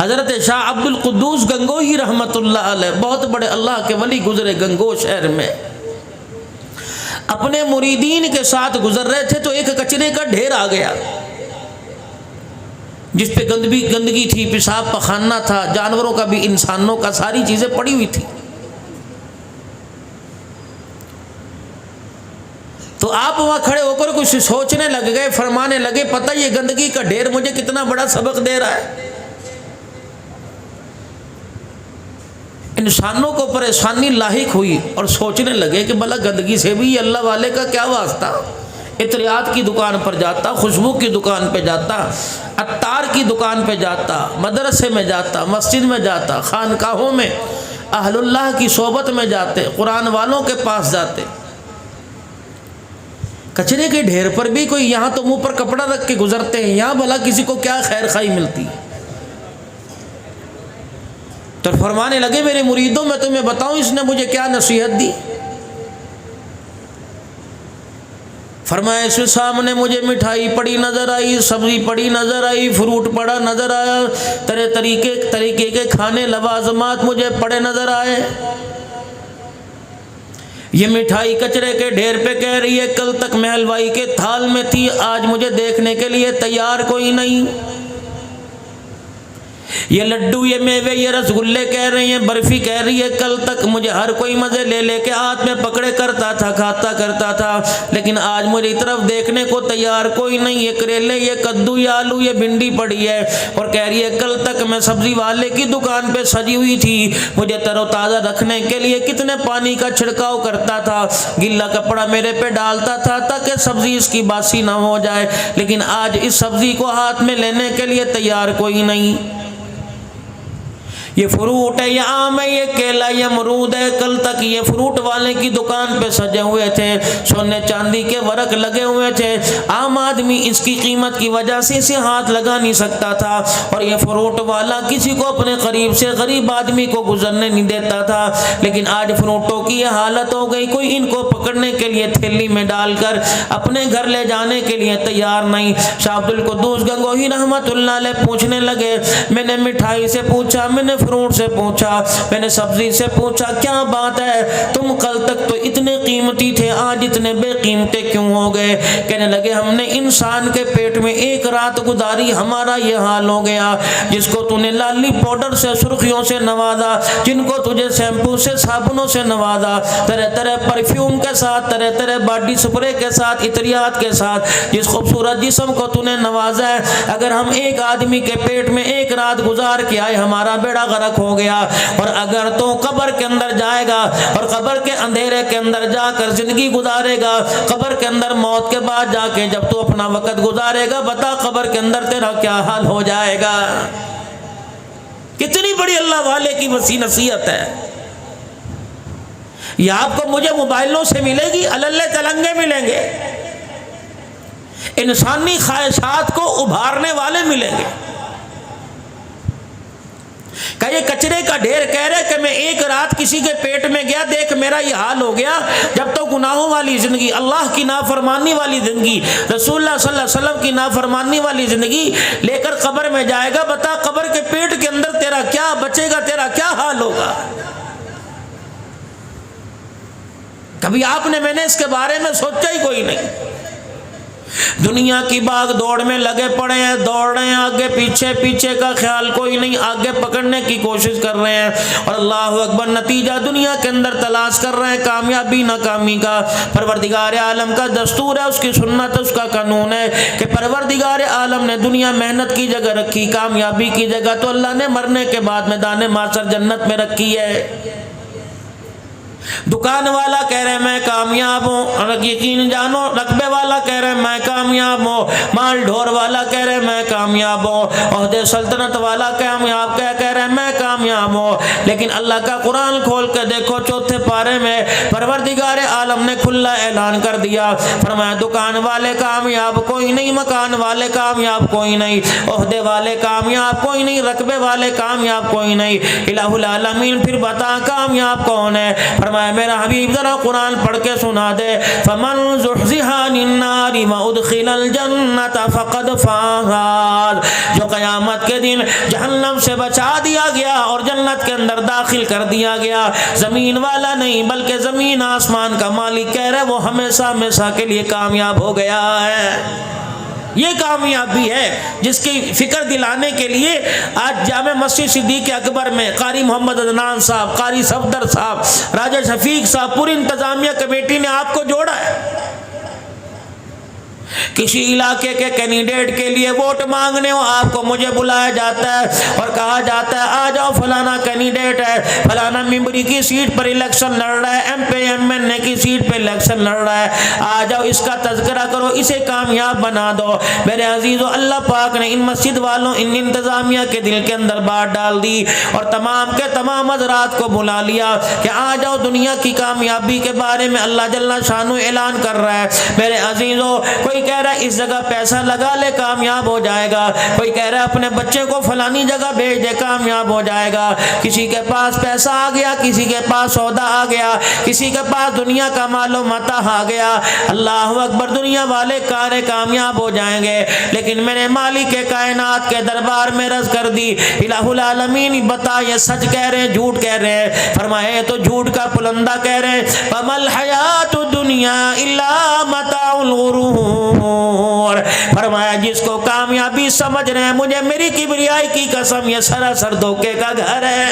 حضرت شاہ عبد القدوس گنگوہی رحمۃ اللہ علیہ بہت بڑے اللہ کے ولی گزرے گنگو شہر میں، اپنے مریدین کے ساتھ گزر رہے تھے تو ایک کچرے کا ڈھیر آ گیا جس پہ گندگی تھی، پیشاب پخانہ تھا، جانوروں کا بھی انسانوں کا، ساری چیزیں پڑی ہوئی تھی۔ تو آپ وہاں کھڑے ہو کر کچھ سوچنے لگ گئے، فرمانے لگے پتہ یہ گندگی کا ڈھیر مجھے کتنا بڑا سبق دے رہا ہے۔ انسانوں کو پریشانی لاحق ہوئی اور سوچنے لگے کہ بھلا گندگی سے بھی اللہ والے کا کیا واسطہ، عطریات کی دکان پر جاتا، خوشبو کی دکان پہ جاتا، عطار کی دکان پہ جاتا، مدرسے میں جاتا، مسجد میں جاتا، خانقاہوں میں اہل اللہ کی صحبت میں جاتے، قرآن والوں کے پاس جاتے، کچرے کے ڈھیر پر بھی کوئی یہاں تو منہ پر کپڑا رکھ کے گزرتے ہیں، یہاں بھلا کسی کو کیا خیر خائی ملتی۔ تو فرمانے لگے میرے مریدوں میں تمہیں بتاؤں اس نے مجھے کیا نصیحت دی۔ فرمایا اس سامنے مجھے مٹھائی پڑی نظر آئی، سبزی پڑی نظر آئی، فروٹ پڑا نظر آیا، طرح طریقے کے کھانے لوازمات مجھے پڑے نظر آئے۔ یہ مٹھائی کچرے کے ڈھیر پہ کہہ رہی ہے کل تک میں حلوائی کے تھال میں تھی، آج مجھے دیکھنے کے لیے تیار کوئی نہیں۔ یہ لڈو، یہ میوے، یہ رسگلے کہہ رہی ہیں، برفی کہہ رہی ہے کل تک مجھے ہر کوئی مزے لے لے کے ہاتھ میں پکڑے کرتا تھا، کھاتا کرتا تھا، لیکن آج میری طرف دیکھنے کو تیار کوئی نہیں۔ یہ کریلے، یہ کدو، یہ آلو، یہ بھنڈی پڑی ہے اور کہہ رہی ہے کل تک میں سبزی والے کی دکان پہ سجی ہوئی تھی، مجھے تر و تازہ رکھنے کے لیے کتنے پانی کا چھڑکاؤ کرتا تھا، گیلا کپڑا میرے پہ ڈالتا تھا تاکہ سبزی اس کی باسی نہ ہو جائے، لیکن آج اس سبزی کو ہاتھ میں لینے کے لیے تیار کوئی نہیں۔ یہ فروٹ ہے، یہ آم ہے، یہ کیلا، یہ امرود ہے، کل تک یہ فروٹ والے کی دکان پہ سجے ہوئے تھے، سونے چاندی کے ورق لگے ہوئے تھے، عام آدمی اس کی قیمت کی وجہ سے اسے ہاتھ لگا نہیں سکتا تھا، اور یہ فروٹ والا کسی کو اپنے قریب سے غریب آدمی کو گزرنے نہیں دیتا تھا، لیکن آج فروٹوں کی یہ حالت ہو گئی کوئی ان کو پکڑنے کے لیے تھیلی میں ڈال کر اپنے گھر لے جانے کے لیے تیار نہیں۔ شاہ عبد القدوس گنگوہی رحمۃ اللہ علیہ پوچھنے لگے، میں نے مٹھائی سے پوچھا، میں نے فروٹ سے پوچھا، میں نے سبزی سے پوچھا، کیا بات ہے تم کل تک تو اتنے قیمتی تھے آج اتنے بے قیمتے کیوں ہو گئے؟ کہنے لگے ہم نے انسان کے پیٹ میں ایک رات گزاری، ہمارا یہ حال ہو گیا، جس کو تو نے لالی پاؤڈر سے سرخیوں سے نوازا، جن کو تجھے شیمپو سے صابنوں سے نوازا، طرح طرح پرفیوم کے ساتھ، طرح طرح باڈی سپرے کے ساتھ، عطریات کے ساتھ، جس خوبصورت جسم کو تو نے نوازا ہے، اگر ہم ایک آدمی کے پیٹ میں ایک رات گزار کے آئے ہمارا بیڑا غرق ہو گیا، اور اگر تو قبر کے اندر جائے گا اور قبر کے اندھیرے کے اندر جا کر زندگی گزارے گا، قبر کے اندر موت کے بعد جا کے جب تو اپنا وقت گزارے گا، بتا قبر کے اندر تیرا کیا حال ہو جائے گا۔ کتنی بڑی اللہ والے کی وسیع نصیحت ہے۔ یہ آپ کو مجھے موبائلوں سے ملے گی، اللہ تلنگے ملیں گے، انسانی خواہشات کو ابھارنے والے ملیں گے۔ کہ یہ کچرے کا ڈھیر کہہ رہے کہ میں ایک رات کسی کے پیٹ میں گیا، دیکھ میرا یہ حال ہو گیا، جب تو گناہوں والی زندگی، اللہ کی نافرمانی والی زندگی، رسول اللہ صلی اللہ علیہ وسلم کی نافرمانی والی زندگی لے کر قبر میں جائے گا، بتا قبر کے پیٹ کے اندر تیرا کیا بچے گا، تیرا کیا حال ہوگا؟ کبھی آپ نے، میں نے اس کے بارے میں سوچا ہی کوئی نہیں۔ دنیا کی باغ دوڑ میں لگے پڑے ہیں، دوڑ رہے ہیں آگے پیچھے، پیچھے کا خیال کوئی نہیں، آگے پکڑنے کی کوشش کر رہے ہیں، اور اللہ اکبر نتیجہ دنیا کے اندر تلاش کر رہے ہیں، کامیابی ناکامی کا۔ پروردگار عالم کا دستور ہے، اس کی سنت، اس کا قانون ہے کہ پروردگار عالم نے دنیا محنت کی جگہ رکھی، کامیابی کی جگہ تو اللہ نے مرنے کے بعد میدان محشر جنت میں رکھی ہے۔ دکان والا کہہ رہے میں کامیاب ہوں، یقین جانو رقبے والا کہہ رہے میں کامیاب ہوں، مال ڈھور والا کہہ رہے میں کامیاب ہوں، عہدے سلطنت والا کامیاب کہہ رہے میں کامیاب ہوں، لیکن اللہ کا قرآن کھول کے دیکھو چوتھے پارے میں پروردگار عالم نے کھلا اعلان کر دیا، فرمایا دکان والے کامیاب کوئی نہیں، مکان والے کامیاب کوئی نہیں، عہدے والے کامیاب کوئی نہیں، رقبے والے کامیاب کوئی نہیں۔ الہ العالمین پھر بتا کامیاب کون ہے؟ فرمایا میرا حبیب ذرا قرآن پڑھ کے سنا دے، فمن زحزح عن النار وادخل الجنۃ فقد فاز، جو قیامت کے دن جہنم سے بچا دیا گیا اور جنت کے اندر داخل کر دیا گیا، زمین والا نہیں بلکہ زمین آسمان کا مالک کہہ رہے وہ ہمیشہ ہمیشہ کے لیے کامیاب ہو گیا ہے۔ یہ کامیابی ہے جس کی فکر دلانے کے لیے آج جامع مسجد صدیق اکبر میں قاری محمد عدنان صاحب، قاری صفدر صاحب، راجہ شفیق صاحب، پوری انتظامیہ کمیٹی نے آپ کو جوڑا ہے۔ کسی علاقے کے کینڈیڈیٹ کے لیے ووٹ مانگنے ہو آپ کو مجھے بلایا جاتا ہے اور کہا جاتا ہے آ جاؤ فلانا کینڈیڈیٹ ہے، فلانا ممبری کی سیٹ پر الیکشن لڑ رہا ہے، ایم پی ایم این اے کی سیٹ پر الیکشن لڑ رہا ہے، آ جاؤ اس کا تذکرہ کرو، اسے کامیاب بنا دو۔ میرے عزیزو، اللہ پاک نے ان مسجد والوں، ان انتظامیہ کے دل کے اندر بات ڈال دی اور تمام کے تمام حضرات کو بلا لیا کہ آ جاؤ، دنیا کی کامیابی کے بارے میں اللہ جل شانہ اعلان کر رہا ہے۔ میرے عزیزو، کوئی کہہ رہا ہے اس جگہ پیسہ لگا لے کامیاب ہو جائے گا، کوئی کہہ رہا ہے اپنے بچے کو فلانی جگہ بھیج دے کامیاب ہو جائے گا، کسی کے پاس پیسہ آ گیا، کسی کے پاس سودا آ گیا، کسی کے پاس دنیا کا مال و متاع آ گیا، اللہ اکبر، دنیا والے کارے کامیاب ہو جائیں گے، لیکن میرے مالک کائنات کے دربار میں رض کر دی، الہ العالمین بتا یہ سچ کہہ رہے ہیں جھوٹ کہہ رہے ہیں؟ فرمائے تو جھوٹ کا پلندہ کہہ رہے ہیں، فَمَا الْحَيَاةُ الدُّنْيَا إِلَّا مَتَاعُ الْغُرُورِ۔ فرمایا جس کو کامیابی سمجھ رہے ہیں، مجھے میری کبریائی کی قسم یہ سراسر دھوکے کا گھر ہے۔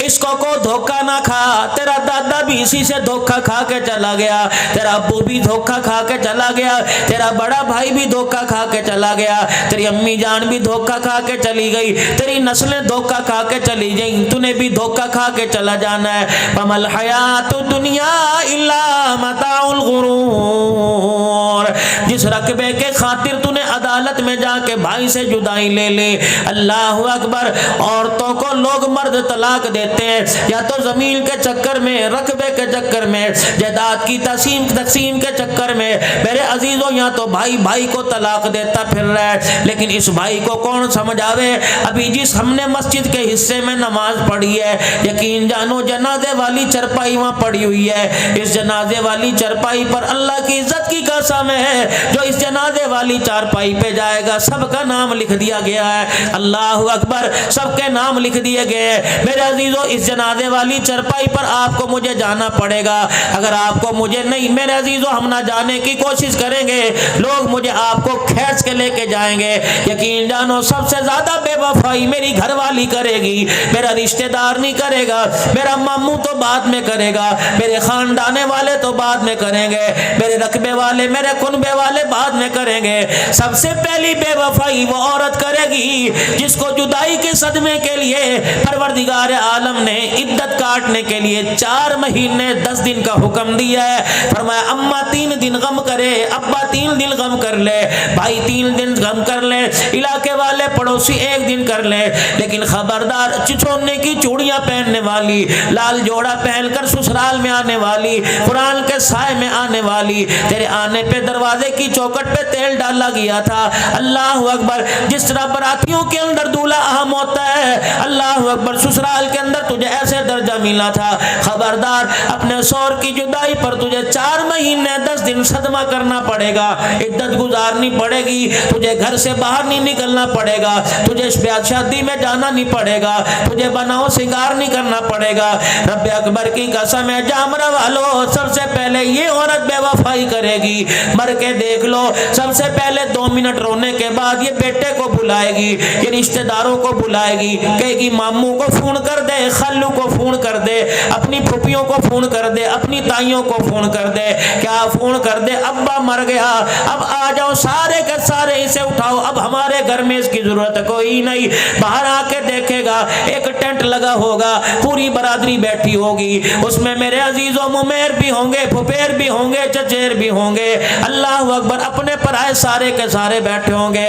اس کو دھوکہ نہ کھا، تیرا دادا بھی اسی سے دھوکہ کھا کے چلا گیا، تیرا ابو بھی دھوکہ کھا کے چلا گیا، تیرا بڑا بھائی بھی دھوکہ کھا کے چلا گیا، تیری امی جان بھی دھوکہ کھا کے چلی گئی، تیری نسلیں دھوکہ کھا کے چلی گئیں، تو نے بھی دھوکہ کھا کے چلا جانا ہے۔ فَمَا الْحَيَاةُ الدُّنْيَا إِلَّا مَتَاعُ الْغُرُورِ۔ جس رقبے کے خاطر تو نے عدالت میں جا کے بھائی سے جدائی لے لی، اللہ اکبر، عورتوں کو لوگ مرد طلاق دیتے ہیں یا تو زمین کے چکر میں، رقبے کے چکر میں، جائیداد کی تقسیم کے چکر میں، میرے عزیزوں یا تو بھائی بھائی کو طلاق دیتا پھر رہا ہے، لیکن اس بھائی کو کون سمجھاوے؟ ابھی جس ہم نے مسجد کے حصے میں نماز پڑھی ہے، یقین جانو جنازے والی چرپائی وہاں پڑی ہوئی ہے، اس جنازے والی چرپائی پر اللہ کی عزت کی قسم ہے جو اس جنازے والی چارپائی پہ جائے گا سب کا نام لکھ دیا گیا ہے، اللہ اکبر، سب کے نام لکھ دیے گئے ہیں۔ میرے عزیزو، اس جنازے والی چرپائی پر آپ کو مجھے جانا پڑے گا، اگر آپ کو مجھے نہیں، میرے عزیزو ہم نہ جانے کی کوشش کریں گے، لوگ مجھے آپ کو کھینچ کے لے کے جائیں گے، یقین جانو سب سے زیادہ بے وفائی میری گھر والی کرے گی، میرا رشتہ دار نہیں کرے گا، میرا ماموں تو بعد میں کرے گا، میرے خاندانے والے تو بعد میں کریں گے، میرے رقبے والے، میرے کنبے والے بعد میں کریں گے، سب سے پہلی بے وفائی وہ عورت کرے گی جس کو جدائی کے صدمے کے لیے پروردگار عالم نے عدت کاٹنے کے لیے 4 مہینے 10 دن کا حکم دیا ہے۔ فرمایا اماں 3 دن غم کرے، ابا 3 دن غم کر لے، بھائی 3 دن غم کر لے، علاقے والے پڑوسی 1 دن کر لے، لیکن خبردار سونے کی چوڑیاں پہننے والی، لال جوڑا پہن کر سسرال میں آنے والی، قرآن کے سائے میں آنے والی، تیرے آنے پہ دروازے کی چوکٹ پہ تیل ڈالا گیا تھا، اللہ اکبر، جس طرح براتیوں کے اندر دولہا اہم ہوتا ہے، اللہ اکبر، سسرال کے اندر تجھے ایسے درجہ ملا تھا، خبردار اپنے شوہر کی جدائی پر تجھے 4 مہینے 10 دن صدمہ کرنا پڑے گا، عدت گزارنی پڑے گی، تجھے گھر سے باہر نہیں نکلنا پڑے گا، تجھے شادی میں جانا نہیں پڑے گا، تجھے بناؤ سنگار نہیں کرنا پڑے گا، رب اکبر کی قسم ہے جامرہ والو، سب سے پہلے یہ عورت بے وفائی کرے گی، مر کے دیکھ لو، سب سے پہلے 2 منٹ رونے کے بعد یہ بیٹے کو بلائے گی، یہ رشتہ داروں کو بلائے گی، کہے گی ماموں کو فون کر دے، خالو کو فون کر دے، اپنی پھوپھیوں کو فون کر دے، اپنی تائیوں کو فون کر دے، کیا فون کر دے، ابا مر گیا، اب آ جاؤ سارے کے سارے اسے اٹھاؤ، اب ہمارے گھر میں اس کی ضرورت کوئی نہیں، باہر آ کے دیکھے گا ایک ٹینٹ لگا ہوگا، پوری برادری بیٹھی ہوگی، اس میں میرے عزیزوں ممیر بھی ہوں گے، پھپھیر بھی ہوں گے، چچیر بھی ہوں گے، اللہ اکبر، اپنے پرائے سارے کے سارے بیٹھے ہوں گے،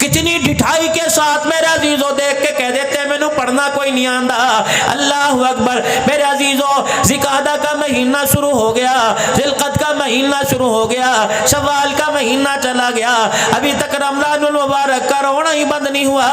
کتنی ڈھٹائی کے ساتھ میرے عزیزو دیکھ کے کہہ دیتے ہیں مینوں پڑھنا کوئی نہیں آندا. اللہ اکبر. میرے عزیزو ذوالقعدہ کا مہینہ شروع ہو گیا, ذوالقعدہ کا مہینہ شروع ہو گیا, شوال کا مہینہ چلا گیا, ابھی تک رمضان المبارک کا رونا ہی بند نہیں ہوا.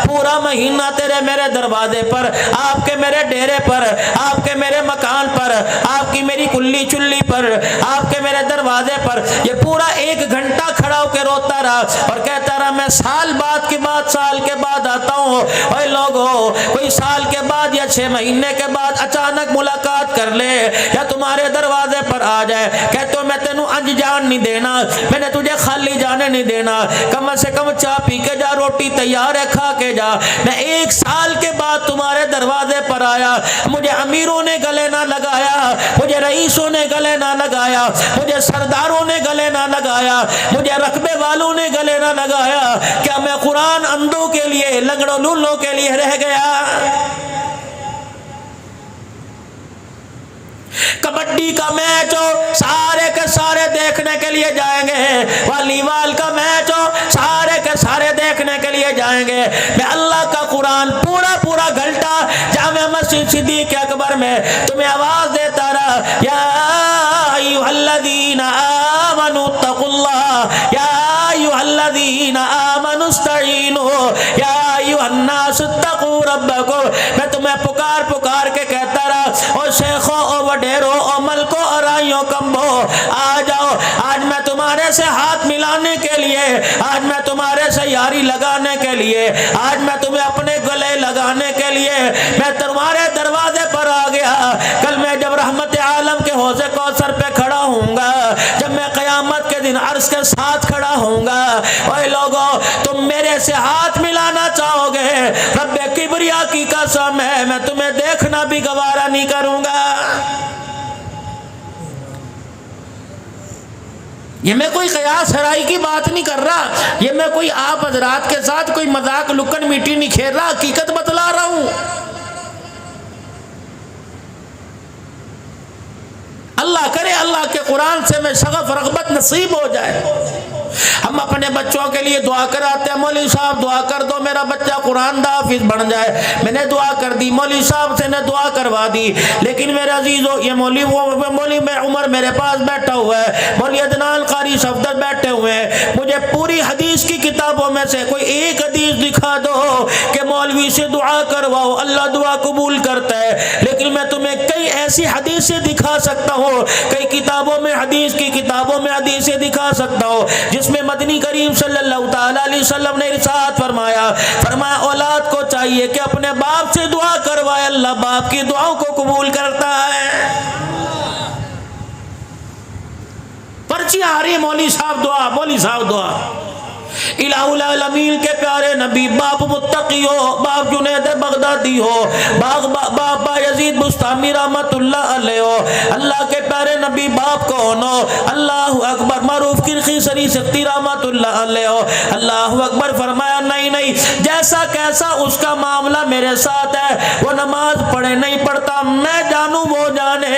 پورا مہینہ تیرے میرے دروازے پر, آپ کے میرے ڈیرے پر, آپ کے میرے مکان پر, آپ کی میری کلی چلی پر, آپ کے میرے دروازے پر یہ پورا 1 گھنٹہ کھڑا ہو کے روتا رہا اور کہتا رہا میں سال کے بعد آتا ہوں. اے لوگوں, کوئی سال کے بعد یا 6 مہینے کے بعد اچانک ملاقات کر لے یا تمہارے دروازے پر آ جائے, کہتے ہو میں تینوں انج جان نہیں دینا, میں نے تجھے خالی جانے نہیں دینا, کم سے کم چاہ پی کے جا, روٹی تیار ہے کھا کے جا. میں 1 سال کے بعد تمہارے دروازے پر آیا, مجھے امیروں نے گلے نہ لگایا, مجھے رئیسوں نے گلے نہ لگایا, مجھے سرداروں نے گلے نہ لگایا, مجھے رقبے والوں نے گلے نہ لگایا. کیا میں قرآن اندھوں کے لیے, لنگڑوں لولوں کے لیے رہ گیا؟ کبڈی کا میچ ہو سارے کے سارے دیکھنے کے لیے جائیں گے, والی بال کا میچ ہو سارے کے سارے دیکھنے کے لیے جائیں گے. میں اللہ کا قرآن پورا گھنٹہ جامع مسجد صدیق اکبر میں تمہیں آواز دیتا رہا, یا ایھا الذین آمنوا اتقوا اللہ, یا ایھا الذین آمنوا استعینوا, یا ایھا الناس اتقوا ربکم. میں تمہیں پکار کے کہتا رہا, او شیخوں, او وڈیروں, او ملکوں, ارائیوں, کمبو, آ جاؤ. آج میں تمہارے سے ہاتھ ملانے کے لیے, آج میں تمہارے سے یاری لگانے کے لیے, آج میں تمہیں اپنے گلے لگانے کے لیے میں تمہارے دروازے پر آ گیا. کل میں جب رحمت عالم کے حوض کوثر پہ کھڑا ہوں گا, جب میں قیامت کے دن عرش کے ساتھ کھڑا ہوں گا, اے لوگوں تم میرے سے ہاتھ ملانا چاہو گے, رب کبریا کی قسم ہے میں تمہیں دیکھنا بھی گوارا نہیں کروں گا. یہ میں کوئی قیاس ہرائی کی بات نہیں کر رہا, یہ میں کوئی آپ حضرات کے ساتھ کوئی مذاق لکن میٹھی نہیں کھیل رہا, حقیقت بتلا رہا ہوں. اللہ کرے اللہ کے قرآن سے میں شغف رغبت نصیب ہو جائے. ہم اپنے بچوں کے لیے دعا کراتے ہیں, مولوی صاحب دعا کر دو میرا بچہ قرآن دا حافظ بن جائے. میں نے دعا کر دی, مولوی صاحب سے نے دعا کروا دی, لیکن میرے عزیزو یہ مولوی میں عمر میرے پاس بیٹھا ہوا ہے, مولوی عدنان قاری صفدر بیٹھے ہوئے ہیں, مجھے پوری حدیث کی کتابوں میں سے کوئی ایک حدیث دکھا دو کہ مولوی سے دعا کرواؤ اللہ دعا قبول کرتا ہے. لیکن میں تمہیں کئی ایسی حدیثیں دکھا سکتا ہوں, کئی کتابوں میں حدیث کی کتابوں میں حدیثیں دکھا سکتا ہوں جس میں مدنی کریم صلی اللہ تعالی علیہ وسلم نے ارشاد فرمایا اولاد کو چاہیے کہ اپنے باپ سے دعا کروائے, اللہ باپ کی دعاؤں کو قبول کرتا ہے. پرچیاں آ رہی مولوی صاحب دعا, مولوی صاحب دعا. الہ العالمین کے پیارے نبی, باپ متقی ہو, باپ جنید بغدادی ہو, باپ یزید بستامی رحمت اللہ علیہ ہو, اللہ کے پیارے نبی باپ کون ہو, اللہ اکبر, معروف کرخی سری سختی رحمت اللہ علیہ ہو, اللہ اکبر. فرمایا نہیں, جیسا کیسا اس کا معاملہ میرے ساتھ ہے, وہ نماز پڑھے نہیں پڑھتا میں جانوں وہ جانے,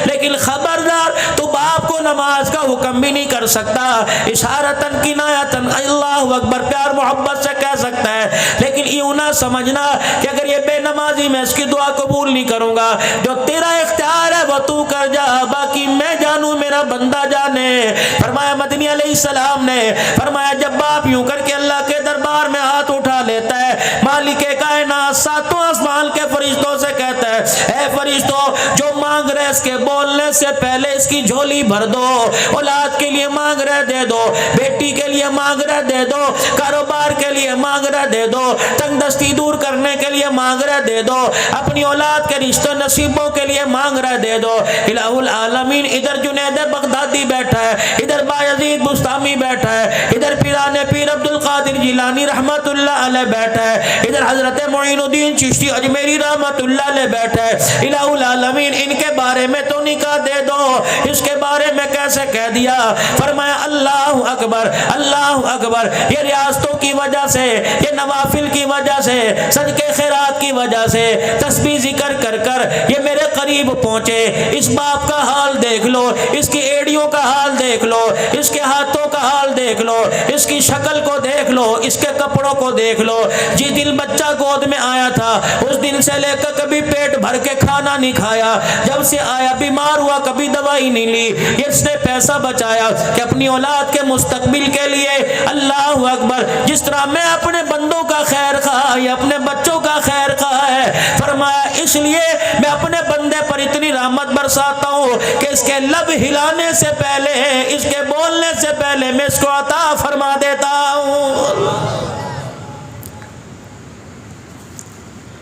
لیکن خبردار تو باپ کو نماز کا حکم بھی نہیں کر سکتا, اشارتن کنایتن اللہ اکبر پیار محبت سے کہہ سکتا ہے, لیکن یوں نہ سمجھنا کہ اگر یہ بے نمازی میں اس کی دعا قبول نہیں کروں گا, جو تیرا اختیار ہے وہ تو کر جا, باقی میں جانوں میرا بندہ جانے. فرمایا مدنی علیہ السلام نے فرمایا جب باپ یوں کر کے اللہ کے دربار میں ہاتھ اٹھا لیتا ہے, مالک کائنات ساتوں آسمان کے فرشتوں سے کہتا ہے اے فرشتوں جو مانگ رہے اس کے بولنے سے پہلے اس کی جھولی بھر دو, اولاد کے لیے مانگ رہے دے دو, بیٹی کے لیے مانگ رہے دے دو, کاروبار کے لیے مانگ رہے دے دو, تنگ دستی دور کرنے کے لیے مانگ رہے دے دو, اپنی اولاد کے رشتوں نصیبوں کے لیے مانگ رہے دے دو. الہ العالمین ادھر جنید بغدادی بیٹھا ہے, ادھر بایزید بستامی بیٹھا ہے, ادھر پیران پیر عبد القادر جیلانی رحمت اللہ علیہ بیٹھا ہے, ادھر حضرت معین الدین چشتی اجمیری رحمت اللہ علیہ بیٹھا ہے. الہ العالمین ان کے بارے بارے میں تو نکاح دے دو، اس کے بارے میں کیسے کہہ دیا؟ فرمایا اللہ اکبر اللہ اکبر، یہ ریاستوں کی وجہ سے، یہ نوافل کی وجہ سے، صدقے خیرات کی وجہ سے، تسبیح ذکر کر کر یہ میرے قریب پہنچے۔ اس باپ کا حال دیکھ لو، اس کی ایڑیوں کا حال دیکھ لو، اس کے ہاتھوں کا حال دیکھ لو، اس کی شکل کو دیکھ لو، اس کے کپڑوں کو دیکھ لو۔ جس دن بچہ گود میں آیا تھا اس دن سے لے کر کبھی پیٹ بھر کے کھانا نہیں کھایا، جب سے آیا بیمار ہوا کبھی دوائی نہیں لی۔ اس نے پیسہ بچایا کہ اپنی اولاد کے مستقبل کے لیے، اللہ اکبر، جس طرح میں اپنے بندوں کا خیر خواہ یا اپنے بچوں کا خیر خواہ ہے، فرمایا اس لیے میں اپنے بندے پر اتنی رحمت برساتا ہوں کہ اس کے لب ہلانے سے پہلے، اس کے بولنے سے پہلے میں اس کو عطا فرما دیتا ہوں۔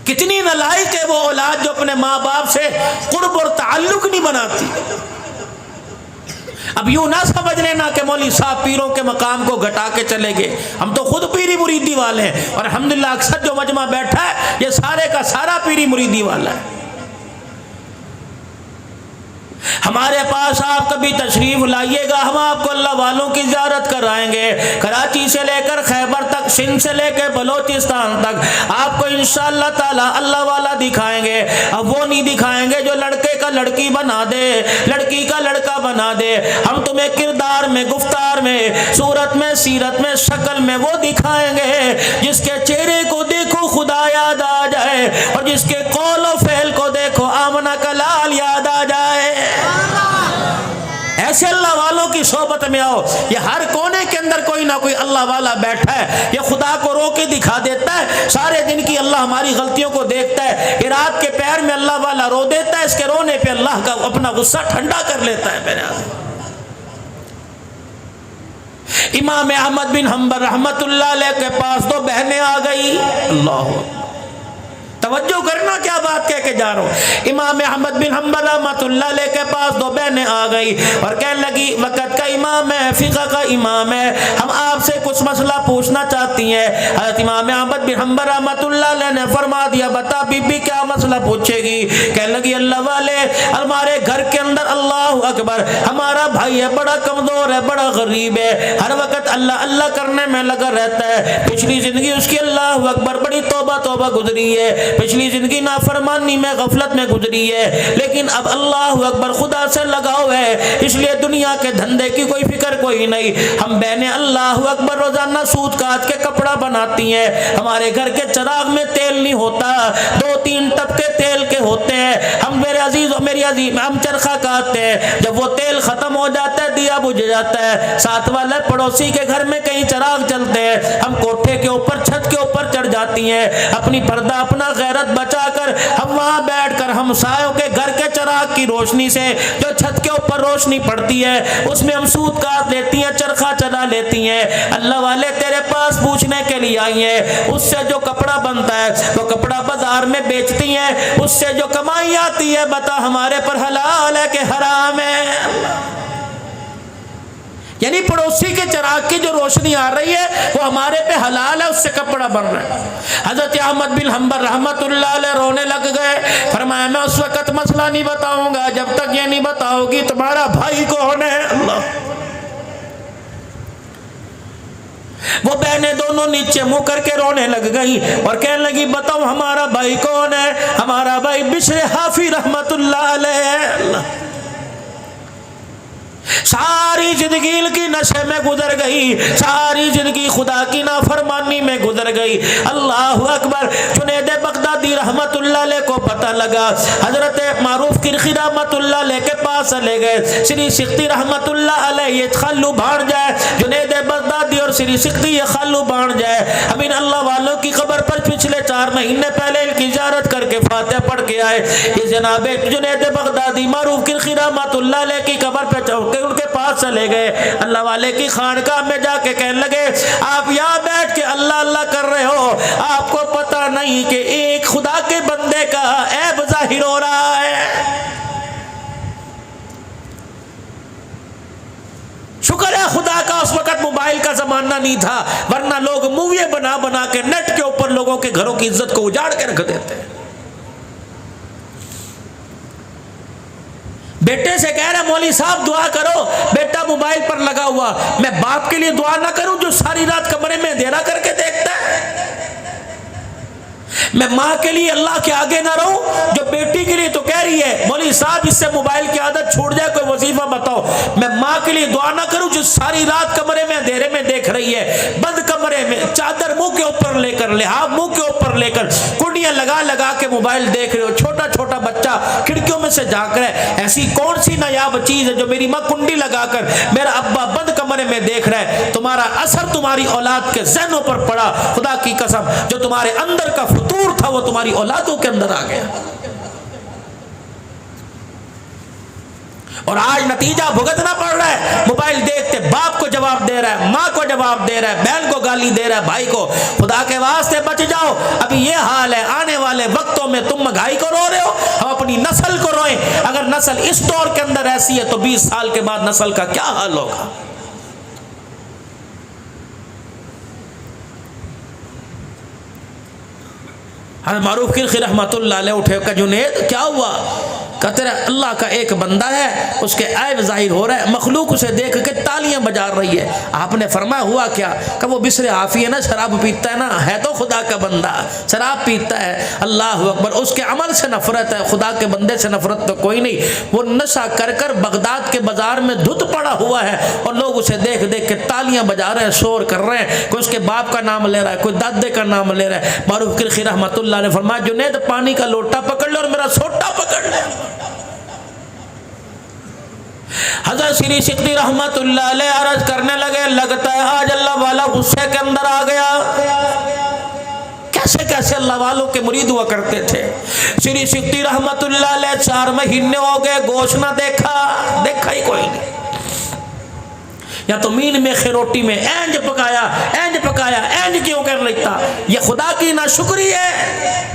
کتنی نالائق ہے وہ اولاد جو اپنے ماں باپ سے قرب اور تعلق نہیں بناتی۔ اب یوں نہ سمجھ لینا کہ مولوی صاحب پیروں کے مقام کو گھٹا کے چلے گئے، ہم تو خود پیری مریدی والے ہیں، اور الحمدللہ اکثر جو مجمع بیٹھا ہے یہ سارے کا سارا پیری مریدی والا ہے۔ ہمارے پاس آپ کبھی تشریف لائیے گا، ہم آپ کو اللہ والوں کی زیارت کرائیں گے، کراچی سے لے کر خیبر تک، سندھ سے لے کے بلوچستان تک، آپ کو انشاءاللہ تعالی اللہ والا دکھائیں گے۔ اب وہ نہیں دکھائیں گے جو لڑکے کا لڑکی بنا دے، لڑکی کا لڑکا بنا دے، ہم تمہیں کردار میں، گفتار میں، صورت میں، سیرت میں، شکل میں وہ دکھائیں گے جس کے چہرے کو دیکھو خدا یاد آ جائے، اور جس کے قول و فعل کو دیکھو آمنہ کا لال یاد آ جائے۔ ایسے اللہ والوں کی صحبت میں آؤ۔ یہ ہر کونے کے اندر کوئی نہ کوئی اللہ والا بیٹھا ہے، یہ خدا کو رو کے دکھا دیتا ہے، سارے دن کی اللہ ہماری غلطیوں کو دیکھتا ہے، یہ رات کے پیر میں اللہ والا رو دیتا ہے، اس کے رونے پہ اللہ کا اپنا غصہ ٹھنڈا کر لیتا ہے۔ میرے امام احمد بن حنبل رحمت اللہ علیہ کے پاس دو بہنیں آ گئی، اللہ توجہ کرنا کیا بات کہہ کے جا رہا ہوں۔ امام احمد بن حنبل رحمۃ اللہ علیہ کے پاس دو بہنیں آ گئی اور کہنے لگی وقت کا امام ہے، فقہ کا امام ہے، ہم آپ سے کچھ مسئلہ پوچھنا چاہتی ہیں۔ حضرت امام احمد بن حنبل رحمۃ اللہ علیہ نے فرما دیا بتا بی بی کیا مسئلہ پوچھے گی؟ کہنے لگی اللہ والے ہمارے گھر کے اندر اللہ اکبر ہمارا بھائی ہے، بڑا کمزور ہے، بڑا غریب ہے، ہر وقت اللہ اللہ کرنے میں لگا رہتا ہے، پچھلی زندگی اس کی اللہ اکبر بڑی توبہ توبہ گزری ہے، پچھلی زندگی نافرمانی میں غفلت میں گزری ہے، لیکن اب اللہ اکبر خدا سے لگاؤ ہے، اس لیے دنیا کے دھندے کی کوئی فکر کوئی نہیں۔ ہم بہنیں اللہ اکبر روزانہ سوت کاٹ کے کپڑا بناتی ہیں، ہمارے گھر کے چراغ میں تیل نہیں ہوتا، 2-3 ٹپکے تیل کے ہوتے ہیں، ہم میرے عزیز اور میری عزیز ہم چرخہ کاٹتے ہیں، جب وہ تیل ختم ہو جاتا ہے دیا بجھ جاتا ہے، ساتھ والے پڑوسی کے گھر میں کہیں چراغ چلتے ہیں، ہم کوٹھے کے اوپر چھت کے اوپر چڑھ جاتی ہیں، اپنی پردہ اپنا غیرت بچا کر ہم وہاں بیٹھ کر ہمسایوں کے گھر کے چراغ کی روشنی سے جو چھت کے اوپر روشنی پڑتی ہے اس میں ہم سوت کاٹ لیتی ہیں، چرخہ چلا لیتی ہیں۔ اللہ والے تیرے پاس پوچھنے کے لیے آئی ہیں، اس سے جو کپڑا بنتا ہے وہ کپڑا بازار میں بیچتی ہیں، اس سے جو کمائی آتی ہے بتا ہمارے پر حلال ہے کہ حرام ہے؟ یعنی پڑوسی کے چراغ کی جو روشنی آ رہی ہے وہ ہمارے پہ حلال ہے، اس سے کپڑا بن رہا ہے۔ حضرت احمد بن حنبل رحمت اللہ علیہ رونے لگ گئے، فرمایا میں اس وقت مسئلہ نہیں بتاؤں گا جب تک یہ نہیں بتاؤ گی تمہارا بھائی کون ہے۔ اللہ، وہ بہنیں دونوں نیچے منہ کر کے رونے لگ گئی اور کہنے لگی بتاؤ ہمارا بھائی کون ہے؟ ہمارا بھائی بشر حافی رحمت اللہ علیہ۔ اللہ، ساری زندگی کی نشے میں گزر گئی، ساری زندگی خدا کی نافرمانی میں گزر گئی۔ اللہ اکبر، جنید بغدادی رحمت اللہ علیہ کو پتہ لگا، حضرت معروف کرخی رحمت اللہ علیہ کے پاس لے گئے، سری سختی رحمت اللہ علیہ یہ خلو بھاڑ جائے، جنید بغدادی اور سری سختی یہ خلو بھاڑ جائے، ہم ان اللہ والوں کی خبر پر پچھلے 4 مہینے پہلے ان کی زیارت کر کے فاتحہ پڑھ کے آئے۔ یہ جناب جنید بغدادی معروف کرخی رحمت اللہ علیہ کی قبر پہ چڑھ کے ان کے پاس چلے گئے، اللہ والے کی خانقاہ میں جا کے کہنے لگے آپ یہاں بیٹھ کے اللہ اللہ کر رہے ہو، آپ کو پتہ نہیں کہ ایک خدا کے بندے کا عیب ظاہر ہو رہا ہے۔ شکر ہے خدا کا اس وقت موبائل کا زمانہ نہیں تھا، ورنہ لوگ مووی بنا بنا کے نیٹ کے اوپر لوگوں کے گھروں کی عزت کو اجاڑ کے رکھ دیتے ہیں۔ بیٹے سے کہہ رہا مولوی صاحب دعا کرو، بیٹا موبائل پر لگا ہوا، میں باپ کے لیے دعا نہ کروں جو ساری رات کمرے میں اندھیرا کر کے دیکھتا ہے؟ میں ماں کے لیے اللہ کے آگے نہ رہوں جو بیٹی کے لیے تو کہہ رہی ہے مولوی صاحب اس سے موبائل کی عادت چھوٹ جائے، کوئی وظیفہ بتاؤ؟ میں ماں کے لیے دعا نہ کروں جو ساری رات کمرے میں اندھیرے میں دیکھ رہی ہے، بند کمرے میں چادر منہ کے اوپر لے کر، لحاف منہ کے اوپر لے کر، کنڈیاں لگا لگا کے موبائل دیکھ رہے ہو، چھوٹا چھوٹا بچہ کھڑکیوں میں سے جھانک رہا ہے، ایسی کون سی نایاب چیز ہے جو میری ماں کنڈی لگا کر، میرا ابا بند کمرے میں دیکھ رہا ہے؟ تمہارا اثر تمہاری اولاد کے ذہنوں پر پڑا، خدا کی قسم جو تمہارے اندر کا فطور تھا وہ تمہاری اولادوں کے اندر آ گیا، اور آج نتیجہ بھگتنا پڑ رہا ہے۔ موبائل دیکھتے باپ کو جواب دے رہا ہے، ماں کو جواب دے رہا ہے، بہن کو گالی دے رہا ہے، بھائی کو۔ خدا کے واسطے بچ جاؤ، ابھی یہ حال ہے، آنے والے وقتوں میں تم مہنگائی کو رو رہے ہو، ہم اپنی نسل کو روئیں۔ اگر نسل اس دور کے اندر ایسی ہے تو 20 سال کے بعد نسل کا کیا حال ہوگا؟ حضرت معروف کرخی رحمۃ اللہ علیہ اٹھے کہ جنید کیا ہوا؟ کہ تیرا اللہ کا ایک بندہ ہے، اس کے عیب ظاہر ہو رہا ہے، مخلوق اسے دیکھ کے تالیاں بجا رہی ہے۔ آپ نے فرمایا ہوا کیا؟ کہ وہ بسر عافی ہے نا، شراب پیتا ہے نا، ہے تو خدا کا بندہ، شراب پیتا ہے، اللہ اکبر، اس کے عمل سے نفرت ہے، خدا کے بندے سے نفرت تو کوئی نہیں۔ وہ نشہ کر کر بغداد کے بازار میں دھت پڑا ہوا ہے اور لوگ اسے دیکھ دیکھ کے تالیاں بجا رہے ہیں، شور کر رہے ہیں، کوئی اس کے باپ کا نام لے رہا ہے، کوئی دادے کا نام لے رہا ہے۔ معروف کرخی رحمۃ اللہ نے فرمایا جنید پانی کا لوٹا پکڑ لے اور میرا سوٹا پکڑ لے۔ حضرت سری سکتی رحمت اللہ علیہ عرض کرنے لگے لگتا ہے آج اللہ والا غصے کے اندر آ گیا۔ کیسے کیسے اللہ والوں کے مرید ہوا کرتے تھے۔ سری سکتی رحمت اللہ علیہ 4 مہینے ہو گئے گوشت نہ دیکھا ہی کوئی نہیں، یا تو مین میں روٹی میں اینج پکایا اینج کیوں کر لیتا؟ یہ خدا کی ناشکری ہے۔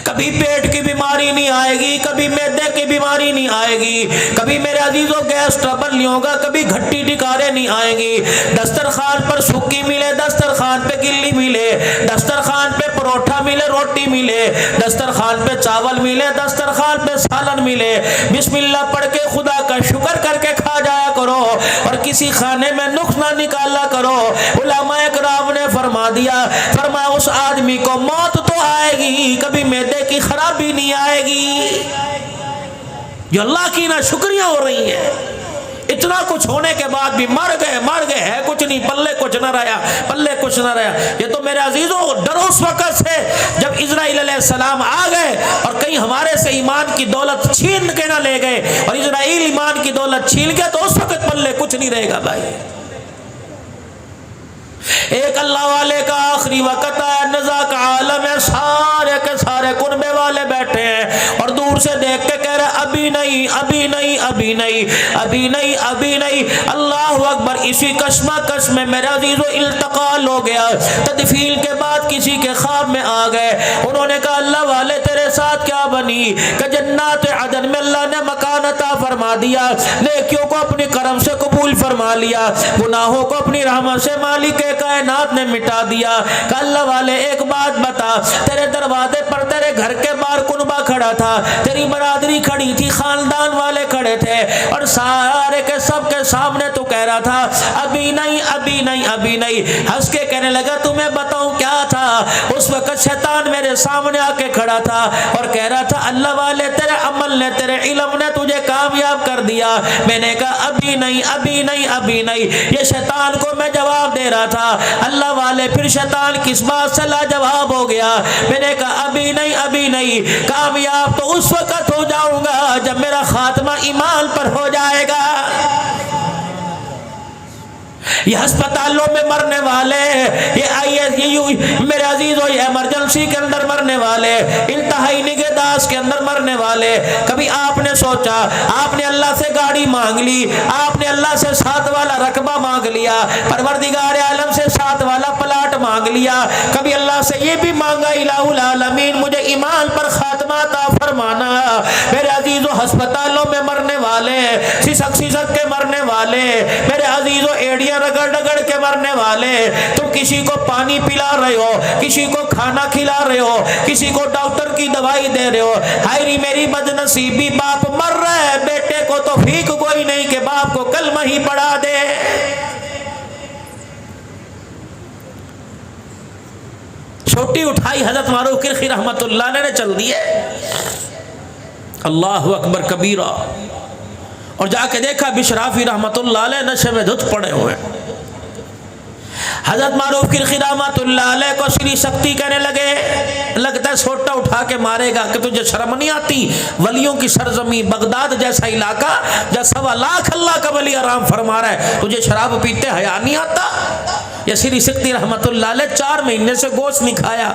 کبھی پیٹ کی بیماری نہیں آئے گی، کبھی معدے کی بیماری نہیں آئے گی، کبھی میرے عزیزوں گیس ٹربل نہیں ہوگا، کبھی گھٹی ٹکارے نہیں آئیں گی۔ دسترخوان پر سکی ملے، دسترخوان پہ گلی ملے، دسترخوان پہ پروٹھا ملے، روٹی ملے، دسترخوان پہ چاول ملے، دسترخوان پہ سالن ملے، بسم اللہ پڑھ کے خدا کا شکر کر کے کھا جایا کرو اور کسی کھانے میں نقص نہ نکالا کرو۔ علماء کرام نے فرمایا اس آدمی کو موت تو آئے گی، کبھی معدے کی خرابی نہیں آئے گی۔ جو اللہ کی ناشکریاں ہو رہی ہیں، اتنا کچھ ہونے کے بعد بھی مر گئے، ہے کچھ نہیں، پلے کچھ نہ رہا۔ یہ تو میرے عزیزوں ڈرو اس وقت سے جب اسرائیل علیہ السلام آ گئے اور کہیں ہمارے سے ایمان کی دولت چھین کے نہ لے گئے، اور اسرائیل ایمان کی دولت چھین گئے تو اس وقت پلے کچھ نہیں رہے گا بھائی۔ ایک اللہ والے کا آخری وقت ہے، نزا کا عالم ہے، سارے کے سارے کنبے والے بیٹھے ہیں اور دور سے دیکھ کے کہہ رہے ابھی نہیں، ابھی نہیں، ابھی نہیں، ابھی نہیں، ابھی نہیں۔ اللہ اکبر۔ اسی کشمکش میں میرے عزیزو التقال ہو گیا، تدفین کے بعد کسی کے خواب میں آ گئے، انہوں نے کہا اللہ والے تیرے ساتھ کیا بنی؟ کہ جنات عدن میں اللہ نے مکان عطا فرما دیا، نیکیوں کو اپنی کرم سے قبول فرما لیا، گناہوں کو اپنی رحمت سے مالک کائنات نے مٹا دیا۔ کہ اللہ والے ایک بات بتا، تیرے دروازے پر تیرے گھر کے باہر کنبہ کھڑا تھا، تیری برادری کھڑی تھی، خاندان والے کھڑے تھے، اور سارے کے سب کے سامنے تو کہہ رہا تھا ابھی نہیں، ابھی نہیں، ابھی نہیں۔ ہنس کے کہنے لگا تمہیں بتاؤں کیا تھا؟ اس وقت شیطان میرے سامنے آ کے کھڑا تھا اور کہہ رہا تھا اللہ والے تیرے عمل نے، تیرے علم نے تجھے کامیاب کر دیا۔ میں نے کہا ابھی نہیں، ابھی نہیں، ابھی نہیں۔ یہ شیطان کو میں جواب دے رہا تھا، اللہ والے پھر شیطان کس بات سے لاجواب ہو گیا؟ میں نے کہا ابھی نہیں، ابھی نہیں، کامیاب تو اس وقت ہو جاؤں گا جب میرا خاتمہ ایمان پر ہو جائے گا۔ یہ ہسپتالوں میں مرنے والے، یہ میرے عزیزو یہ ایمرجنسی کے اندر مرنے والے، انتہائی نگہداشت کے اندر مرنے والے، کبھی آپ نے سوچا، آپ نے اللہ سے گاڑی مانگ لی، آپ نے اللہ سے 7 والا رقبہ مانگ لیا، پروردگار عالم سے 7 والا پلاٹ مانگ لیا، کبھی اللہ سے یہ بھی مانگا الہ العالمین مجھے ایمان پر خاتمہ عطا فرمانا۔ میرے عزیزو ہسپتالوں میں مرنے والے والے, سسک سسک کے مرنے والے, میرے عزیزوں ایڑیاں رگڑ رگڑ کے مرنے والے, تم کسی کو پانی پلا رہے ہو, کسی کو کھانا کھلا رہے ہو, کسی کو ڈاکٹر کی دوائی دے رہے ہو, ہائری میری بدنصیبی باپ مر رہا ہے, بیٹے کو توفیق کوئی نہیں کہ باپ کو کلمہ ہی پڑھا دے. چھوٹی اٹھائی حضرت معروف کرخی رحمت اللہ علیہ نے چل دی ہے. اللہ اکبر کبیرہ. اور جا کے دیکھا بشرافی رحمت اللہ علیہ نشے میں دھت پڑے ہوئے. حضرت معروف کرخی رحمت اللہ علیہ کو شری سکتی کہنے لگے, لگتا ہے سوٹا اٹھا کے مارے گا کہ تجھے شرم نہیں آتی, ولیوں کی سرزمین بغداد جیسا علاقہ جہاں 1.25 لاکھ اللہ کا ولی آرام فرما رہا ہے, تجھے شراب پیتے حیا نہیں آتا. یا شری سکتی رحمت اللہ علیہ 4 مہینے سے گوشت نہیں کھایا.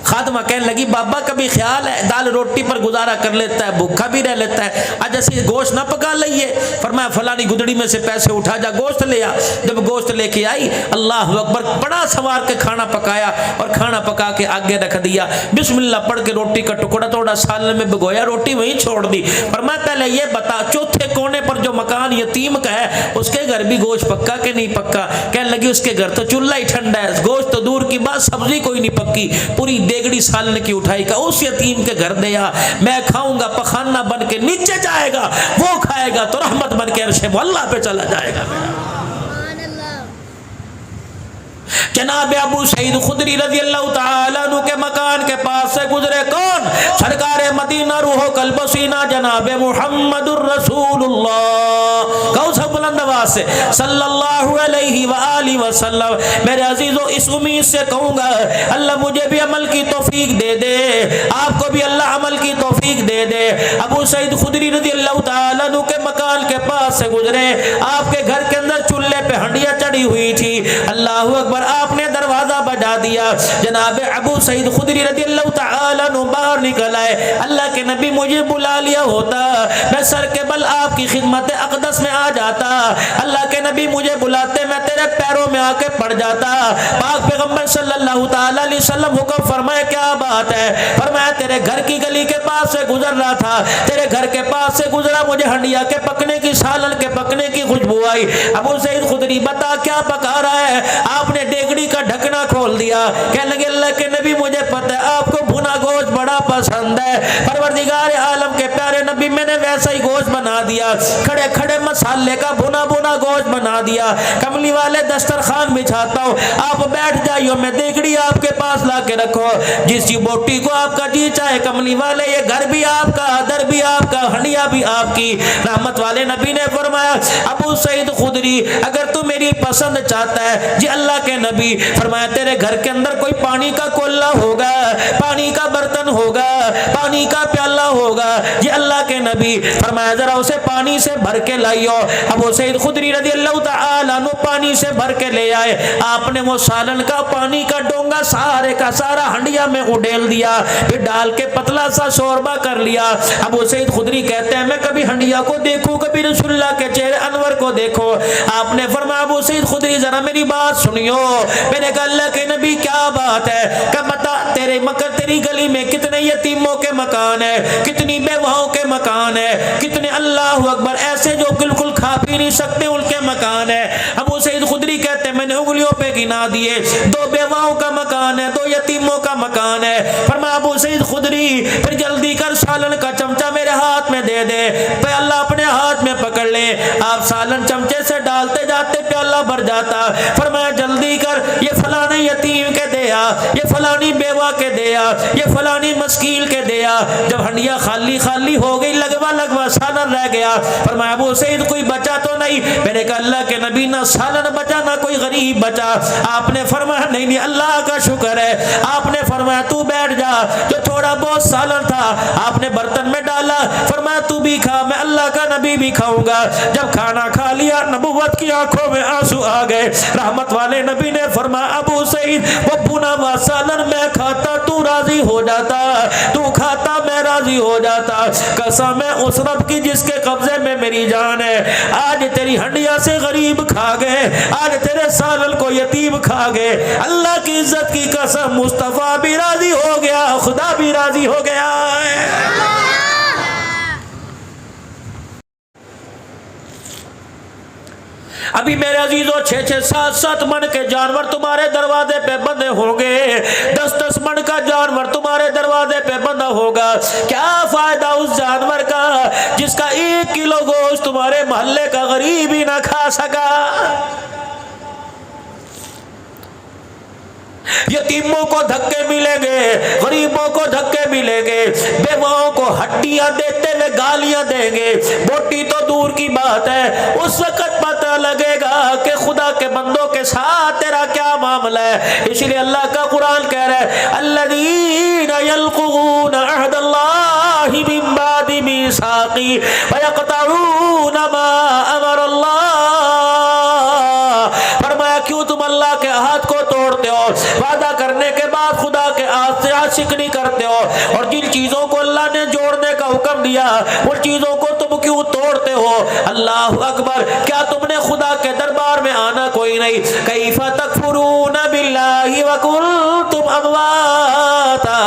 خادمہ کہنے لگی بابا کبھی خیال ہے دال روٹی پر گزارا کر لیتا ہے, بھوکا بھی رہ لیتا ہے, آج ایسے گوشت نہ پکا لئیے. فرمایا فلانی گدڑی میں سے پیسے اٹھا جا گوشت لے آ. جب گوشت لے کے آئی, اللہ اکبر, بڑا سوار کے کھانا پکایا اور کھانا پکا کے آگے رکھ دیا. بسم اللہ پڑھ کے روٹی کا ٹکڑا توڑا سالن میں بھگویا, روٹی وہیں چھوڑ دی. فرمایا پہلے یہ بتا چوتھے کونے پر جو مکان یتیم کا ہے اس کے گھر بھی گوشت پکا کہ نہیں پکا؟ کہنے لگی اس کے گھر تو چولہا ہی ٹھنڈا ہے, گوشت تو دور کی بات, سبزی کوئی نہیں پکی. پوری دیگڑی سالن کی اٹھائی کا اس یتیم کے گھر دیا, میں کھاؤں گا, پخانہ بن کے نیچے جائے گا, وہ کھائے گا تو رحمت بن کے عرش مولا پہ چلا جائے گا. جناب ابو سعید خدری رضی اللہ تعالیٰ عنہ کے مکان کے پاس سے گزرے کون؟ سرکار مدینہ روح و قلب و سینہ جناب محمد الرسول اللہ, کہو سب بلند آواز سے صلی اللہ علیہ وآلہ وسلم. میرے عزیزو اس امید سے کہوں گا اللہ مجھے بھی عمل کی توفیق دے دے, آپ کو بھی اللہ عمل کی توفیق دے دے. ابو سعید خدری رضی اللہ تعالیٰ عنہ کے مکان کے پاس سے گزرے, آپ کے گھر کے اندر چولہے پہ ہنڈیاں چڑھی ہوئی تھی. اللہ اکبر, آپ نے دروازہ بجا دیا. جناب ابو سعید خدری رضی اللہ تعالیٰ عنہ باہر نکل آئے. اللہ کے نبی مجھے بلا لیا ہوتا, میں سر کے بل آپ کی خدمت اقدس میں آ جاتا. اللہ کے نبی مجھے بلاتے, میں تیرے پیروں میں آ کے پڑ جاتا. پاک پیغمبر صلی اللہ تعالیٰ علیہ وسلم حکم فرمائے کیا بات ہے؟ فرمایا تیرے گھر کی گلی کے پاس سے گزر رہا تھا, تیرے گھر کے پاس سے گزرا, مجھے ہنڈیا کے پکنے کی, سالن کے پکنے کی خوشبو آئی. ابو سعید خدری بتا کیا پکا رہا ہے؟ آپ نے ڈیگڑی کا ڈھکنا کھول دیا. کہنے لگے اللہ کے نبی مجھے پتہ ہے آپ کو بھنا گوشت بڑا پسند ہے. پروردگار عالم کے پیارے نبی میں نے ویسا ہی گوشت بنا دیا, کھڑے کھڑے مسالے کا بھنا بھنا گوشت بنا دیا. کملی والے دسترخوان بچھاتا ہوں, آپ بیٹھ جائیو, میں دیگڑی آپ کے پاس لا کے رکھو, جس بوٹی کو آپ کا جی چاہے. کملی والے یہ گھر بھی آپ کا, در بھی آپ کا, ہنڈیا بھی آپ کی. رحمت والے نبی نے فرمایا ابو سعید خدری اگر تو میری پسند چاہتا ہے, جی اللہ کے نبی, فرمایا تیرے گھر کے اندر کوئی پانی کا کولہ ہوگا, پانی کا برتن ہوگا, پانی کا پیالہ ہوگا, جی اللہ کے نبی, فرمایا ذرا اسے پانی سے بھر کے لائیو. ابو سعید خدری رضی اللہ تعالیٰ عنہ پانی سے بھر کے لے آئے. آپ نے وہ سالن کا پانی کا ڈونگا سارے کا سارا ہنڈیا میں اڈیل دیا, پھر ڈال کے پتلا سا شوربہ کر لیا. ابو سعید خدری کہتے ہیں میں کبھی ہنڈیا کو دیکھوں, کبھی رسول اللہ کے چہرے انور کو دیکھو. آپ نے فرمایا ابو سعید خدری ذرا میری بات سنیو. میں نے کہا اللہ کے نبی کیا بات ہے؟ کہ بتا تیرے مکر تیری گلی میں کتنے یتیموں کے مکان ہے, کتنی بیواؤں کے مکان ہے, کتنے اللہ اکبر ایسے جو بالکل کھا پی نہیں سکتے ان کے مکان ہے. ابو سعید خدری کہتے ہیں میں نے انگلیوں پہ گنا دیے, 2 بیواؤں کا مکان ہے, 2 یتیموں کا مکان ہے. فرمایا ابو سعید خدری پھر جلدی کر سالن کا چمچہ میرے ہاتھ میں دے دے. پیالہ اپنے ہاتھ میں پکڑ لے, آپ سالن چمچے سے ڈالتے جاتے پیالہ بھر جاتا. فرمایا جلدی کر, یہ فلانے یتیم کے دیا, یہ فلانی بیوہ کے دیا, یہ فلانی مسکین کے دیا. جب ہنڈیا خالی خالی ہو گئی, لگوا سالن رہ گیا. فرمایا ابو سعید کوئی بچا تو نہیں؟ میں نے کہا اللہ کے نبی نہ سالن بچا نہ کوئی غریب بچا. آپ نے فرمایا نہیں اللہ کا شکر ہے. آپ نے فرمایا تو بیٹھ جا, جو تھوڑا بہت سالن تھا آپ نے برتن میں ڈالا. فرمایا تو بھی کھا, میں اللہ کا نبی بھی کھاؤں گا. جب کھانا کھا لیا نبوت کی آنکھوں میں آنسو آ گئے. رحمت والے نبی نے فرمایا ابو سعید وہ بھنا ہوا سالن میں کھاتا تو راضی ہو جاتا, تو کھاتا میں راضی ہو جاتا. قسم ہے اس رب کی جس کے قبضے میں میری جان ہے, آج تیری ہنڈیا سے غریب کھا گئے, آج تیرے سالن کو یتیم کھا گئے. اللہ کی عزت کی قسم مصطفیٰ بھی راضی ہو گیا, خدا بھی راضی ہو گیا. ابھی میرے عزیزوں 6-6 7-7 من کے جانور تمہارے دروازے پہ بندے ہوں گے، 10-10 من کا جانور تمہارے دروازے پہ بندہ ہوگا، کیا فائدہ اس جانور کا جس کا 1 کلو گوشت تمہارے محلے کا غریب ہی نہ کھا سکا؟ یتیموں کو دھکے ملیں گے، غریبوں کو دھکے ملیں گے، بیواؤں کو ہڈیاں دیتے ہوئے گالیاں دیں گے، بوٹی تو دور کی بات ہے، اس وقت پتہ لگے گا کہ خدا کے بندوں کے ساتھ تیرا کیا معاملہ ہے۔ اس لیے اللہ کا قرآن کہہ رہا ہے الذین ینقضون عہد اللہ من بعد میثاقہ ویقطعون ما امر اللہ، فرمایا کیوں تم اللہ کے عہد کو توڑتے ہو، وعدہ کرنے کے بعد خدا کے عہد سے عاشق نہیں کرتے ہو، اور جن چیزوں کو اللہ نے جوڑنے کا حکم دیا ان چیزوں کو تم کیوں توڑتے ہو؟ اللہ اکبر، کیا تم نے خدا کے دربار میں آنا کوئی نہیں؟ کیف تکفرون باللہ وکنتم امواتا،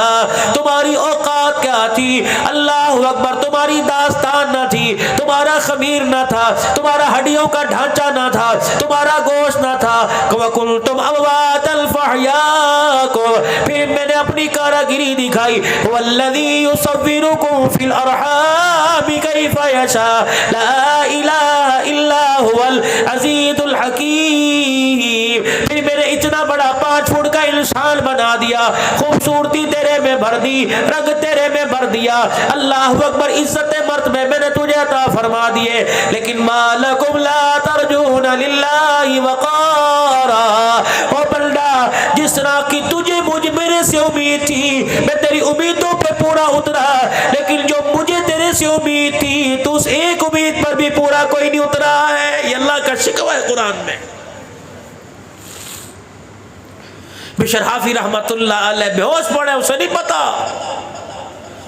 تمہاری اوقات کیا تھی؟ اللہ اکبر، تمہاری داستان نہ تھی، تمہارا خمیر نہ تھا، تمہارا ہڈیوں کا ڈھانچہ نہ تھا، تمہارا گوشت نہ تھا، وکنتم امواتا فاحیاکم، پھر میں نے اپنی کاراگری دکھائی، والذی یصورکم فی الارحام کیف یشاء، لا الہ الا هو العزیز الحکیم، پھر میں نے اتنا بڑا 5 فٹ کا انسان بنا دیا، خوبصورتی تیرے میں بھر دی، رنگ تیرے میں بھر دیا، اللہ اکبر، عزت مرتبے میں نے تجھے عطا فرما دیے، لیکن ما لکم لا ترجون للہ وقارا، او بندہ جس طرح کی تجھے میرے سے امید تھی میں تیری امیدوں پہ پورا اترا، لیکن جو مجھے تیرے سے امید تھی تو اس ایک امید پر بھی پورا کوئی نہیں اترا ہے۔ یہ اللہ کا شکوہ ہے قرآن میں۔ بشر حافظ رحمت اللہ علیہ بے ہوش پڑے، اسے نہیں پتا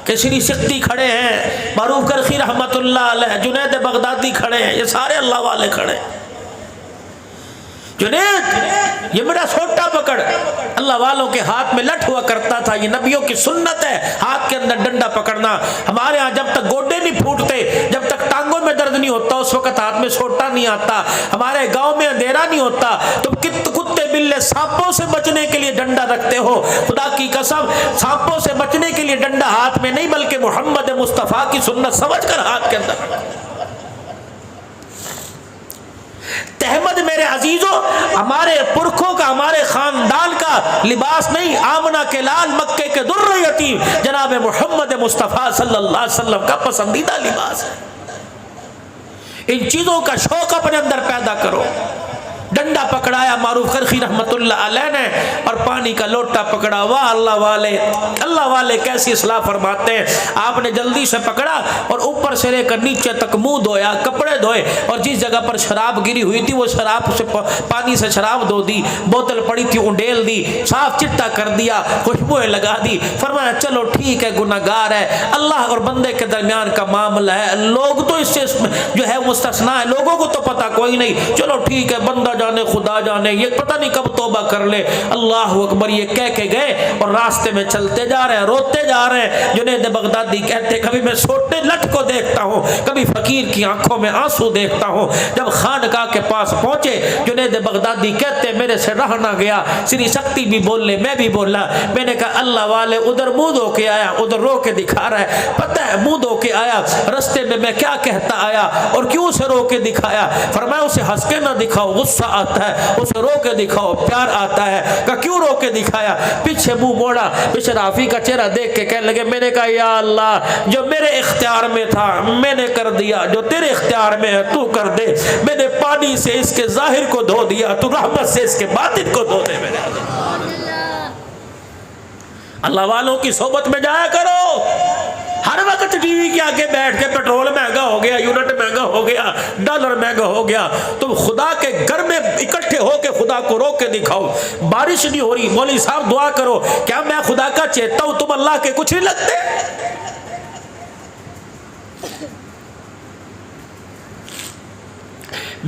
کہ شری سکتی کھڑے ہیں، معروف کرخی رحمت اللہ علیہ، جنید بغدادی کھڑے ہیں، یہ سارے اللہ والے کھڑے ہیں۔ جنید، یہ میرا سوٹا پکڑ، اللہ والوں کے ہاتھ میں لٹ ہوا کرتا تھا، یہ نبیوں کی سنت ہے ہاتھ کے اندر ڈنڈا پکڑنا۔ ہمارے ہاں جب تک گوڈے نہیں پھوٹتے، جب تک ٹانگوں میں درد نہیں ہوتا، اس وقت ہاتھ میں سوٹا نہیں آتا۔ ہمارے گاؤں میں اندھیرا نہیں ہوتا، تم کتے بلے سانپوں سے بچنے کے لیے ڈنڈا رکھتے ہو، خدا کی قسم سانپوں سے بچنے کے لیے ڈنڈا ہاتھ میں نہیں بلکہ محمد مصطفیٰ کی سنت سمجھ کر ہاتھ کے اندر رکھتے۔ تحمد میرے عزیزوں ہمارے پرکھوں کا، ہمارے خاندان کا لباس نہیں، آمنہ کے لال مکے کے در یتیم جناب محمد مصطفیٰ صلی اللہ علیہ وسلم کا پسندیدہ لباس ہے۔ ان چیزوں کا شوق اپنے اندر پیدا کرو۔ ڈنڈا پکڑایا معروف کرخی رحمت اللہ علیہ نے، اور پانی کا لوٹا پکڑا۔ واہ اللہ والے کیسی اصلاح فرماتے ہیں۔ آپ نے جلدی سے پکڑا اور اوپر سے لے کر نیچے تک منہ دھویا، کپڑے دھوئے، اور جس جگہ پر شراب گری ہوئی تھی وہ شراب سے پانی سے شراب دھو دی، بوتل پڑی تھی انڈیل دی، صاف چٹا کر دیا، خوشبوئیں لگا دی، فرمایا چلو ٹھیک ہے، گناہگار ہے، اللہ اور بندے کے درمیان کا معاملہ ہے، لوگ تو اس سے جو ہے مستثنا ہے، لوگوں کو تو پتہ کوئی نہیں، چلو ٹھیک ہے، بندہ جانے خدا جانے، یہ پتہ نہیں کب توبہ کر لے۔ اللہ اکبر، یہ کہہ کے گئے اور راستے میں چلتے جا رہے ہیں، روتے جا رہے ہیں۔ جنید بغدادی کہتے کبھی میں سوٹے لٹ کو دیکھتا ہوں، کبھی فقیر کی آنکھوں میں آنسو دیکھتا ہوں۔ جب خانقاہ کے پاس پہنچے جنید بغدادی کہتے میرے سے رہ نہ گیا، سری سکتی بھی بولنے میں بھی بولا، میں نے کہا اللہ والے ادھر منہ دھو کے آیا، ادھر رو کے دکھا رہا ہے، پتہ ہے منہ دھو کے آیا، رستے میں کیا کہتا آیا اور کیوں سے رو کے دکھایا؟ فرمایا اسے ہنس کے نہ دکھاؤ، غصہ آتا ہے، اسے رو کے دکھاؤ، پیار آتا ہے۔ کہ کیوں رو کے دکھایا؟ پیچھے منہ موڑا، بشر حافظ کا چہرہ دیکھ کے کہنے لگے میں نے کہا یا اللہ جو میرے اختیار میں تھا میں نے کر دیا، جو تیرے اختیار میں ہے تو کر دے، میں نے پانی سے اس کے ظاہر کو دھو دیا، تو رحمت سے اس کے باطن کو دھو دے۔ میرے اللہ والوں کی صحبت میں جایا کرو۔ ہر وقت ٹی وی کے آگے بیٹھ کے پٹرول مہنگا ہو گیا، یونٹ مہنگا ہو گیا، ڈالر مہنگا ہو گیا، تم خدا کے گھر میں اکٹھے ہو کے خدا کو رو کے دکھاؤ۔ بارش نہیں ہو رہی، مولوی صاحب دعا کرو، کیا میں خدا کا چہتا ہوں؟ تم اللہ کے کچھ نہیں لگتے؟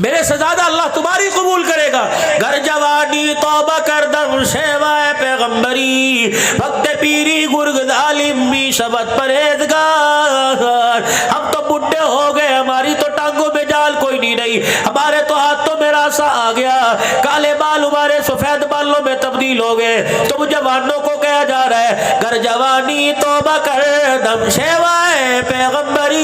میرے سے زیادہ اللہ تمہاری قبول کرے گا۔ گر جوانی توبہ کردم شیوائے پیغمبری، وقت پیری گرگ ظالم بھی شبت پرہیزگار۔ ہم تو بڈھے ہو گئے، ہماری تو ٹانگوں میں جال کوئی نہیں رہی، ہمارے تو ہاتھوں میں راس نوجوانوں میں تبدیل ہو گئے. تم جوانوں کو کہا جا رہا ہے گر جوانی توبہ کر دم شیوائے پیغمبری.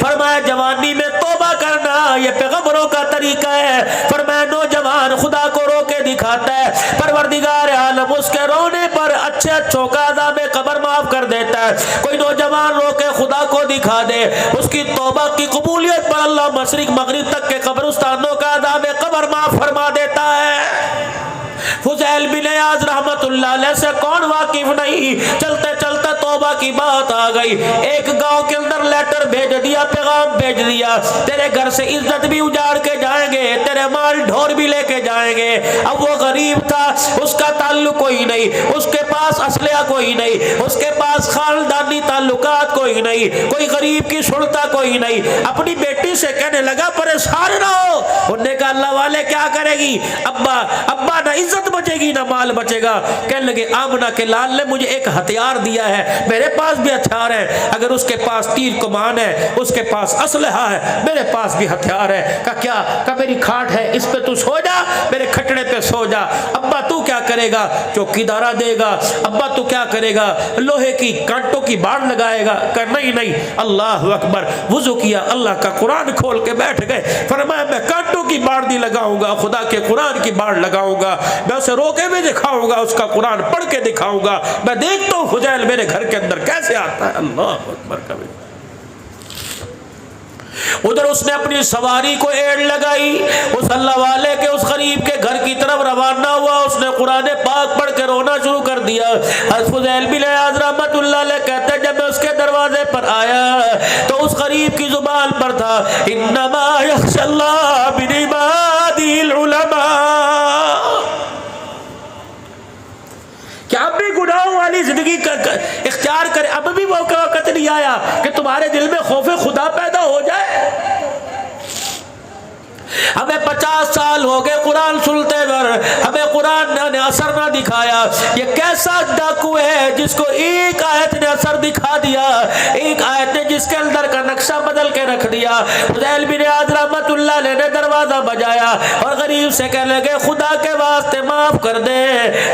فرمایا جوانی میں توبہ کرنا یہ پیغمبروں کا طریقہ ہے. فرمایا نوجوان خدا کو رو کے دکھاتا ہے, پروردگار عالم اس کے رونے پر اچھے اچھوں کا عذاب قبر معاف کر دیتا ہے. کوئی نوجوان رو کے خدا کو دکھا دے, اس کی توبہ کی قبولیت پر اللہ مشرق مغرب تک کے قبرستانوں کا عذاب قبر معاف فرما دیتا ہے. فضیل بن عیاض رحمت اللہ علیہ سے کون واقف نہیں. چلتے چلتے توبہ کی بات آ گئی. ایک گاؤں کے اندر لیٹر بھیج دیا, پیغام بھیج دیا, تیرے گھر سے عزت بھی اجاڑ کے جائیں گے, تیرے مال ڈھور بھی لے کے جائیں گے. اب وہ غریب تھا, اس کا تعلق کوئی نہیں, اس کے پاس اسلحہ کوئی نہیں, اس کے پاس خاندانی تعلقات کوئی نہیں, کوئی غریب کی سنتا کوئی نہیں. اپنی بیٹی سے کہنے لگا پریشان نہ ہو. انہوں نے کہا اللہ والے کیا کرے گی, ابا نہ عزت بچے گی نہ مال بچے گا. کہنے لگے آمنہ کے لال نے مجھے ایک ہتھیار دیا ہے, میرے پاس بھی ہتھیار ہے. اگر اس کے پاس تیر کمان ہے, اس کے پاس اسلحہ ہے, میرے پاس بھی ہتھیار ہے. کہا کیا؟ کہا میری کھاٹ ہے, اس پہ تو سو جا, میرے کھٹڑے پہ سو جا. ابا تو کیا کرے گا؟ چوکی دارا دے گا. ابا تو کیا کرے گا؟ لوہے کی کانٹوں کی باڑ لگائے گا. کہا نہیں نہیں. اللہ اکبر. وضو کیا, اللہ کا قرآن کھول کے بیٹھ گئے. فرمایا میں کانٹوں کی باڑ نہیں لگاؤں گا, خدا کے قرآن کی باڑ لگاؤں گا. میں اسے رو کے بھی دکھاؤں گا, اس کا قرآن پڑھ کے دکھاؤں گا. میں دیکھتا ہوں فضیل میرے گھر کے اندر کیسے آتا ہے. اللہ اکبر کبھی. ادھر اس نے اپنی سواری کو ایڑ لگائی, اس اللہ والے کے اس غریب کے گھر کی طرف روانہ ہوا. اس نے قرآن پاک پڑھ کے رونا شروع کر دیا. فضیل بن عیاض رحمت اللہ علیہ کہتے ہیں جب میں اس کے دروازے پر آیا تو اس غریب کی زبان پر تھا انما یخشی اللہ من عبادہ العلماء. کہ اب بھی گناہوں والی زندگی اختیار کرے, اب بھی وہ وقت نہیں آیا کہ تمہارے دل میں خوف خدا پیدا ہو جائے. ہمیں 50 سال ہو گئے قرآن سنتے ہوئے, ہمیں قرآن نے اثر نہ دکھایا. یہ کیسا ڈاکو ہے جس کو ایک آیت نے اثر دکھا دیا, ایک آیت نے جس کے اندر کا نقشہ بدل کے رکھ دیا. فضیل بن عیاض رحمت اللہ علیہ نے دروازہ بجایا اور غریب سے کہنے لگے خدا کے واسطے معاف کر دے,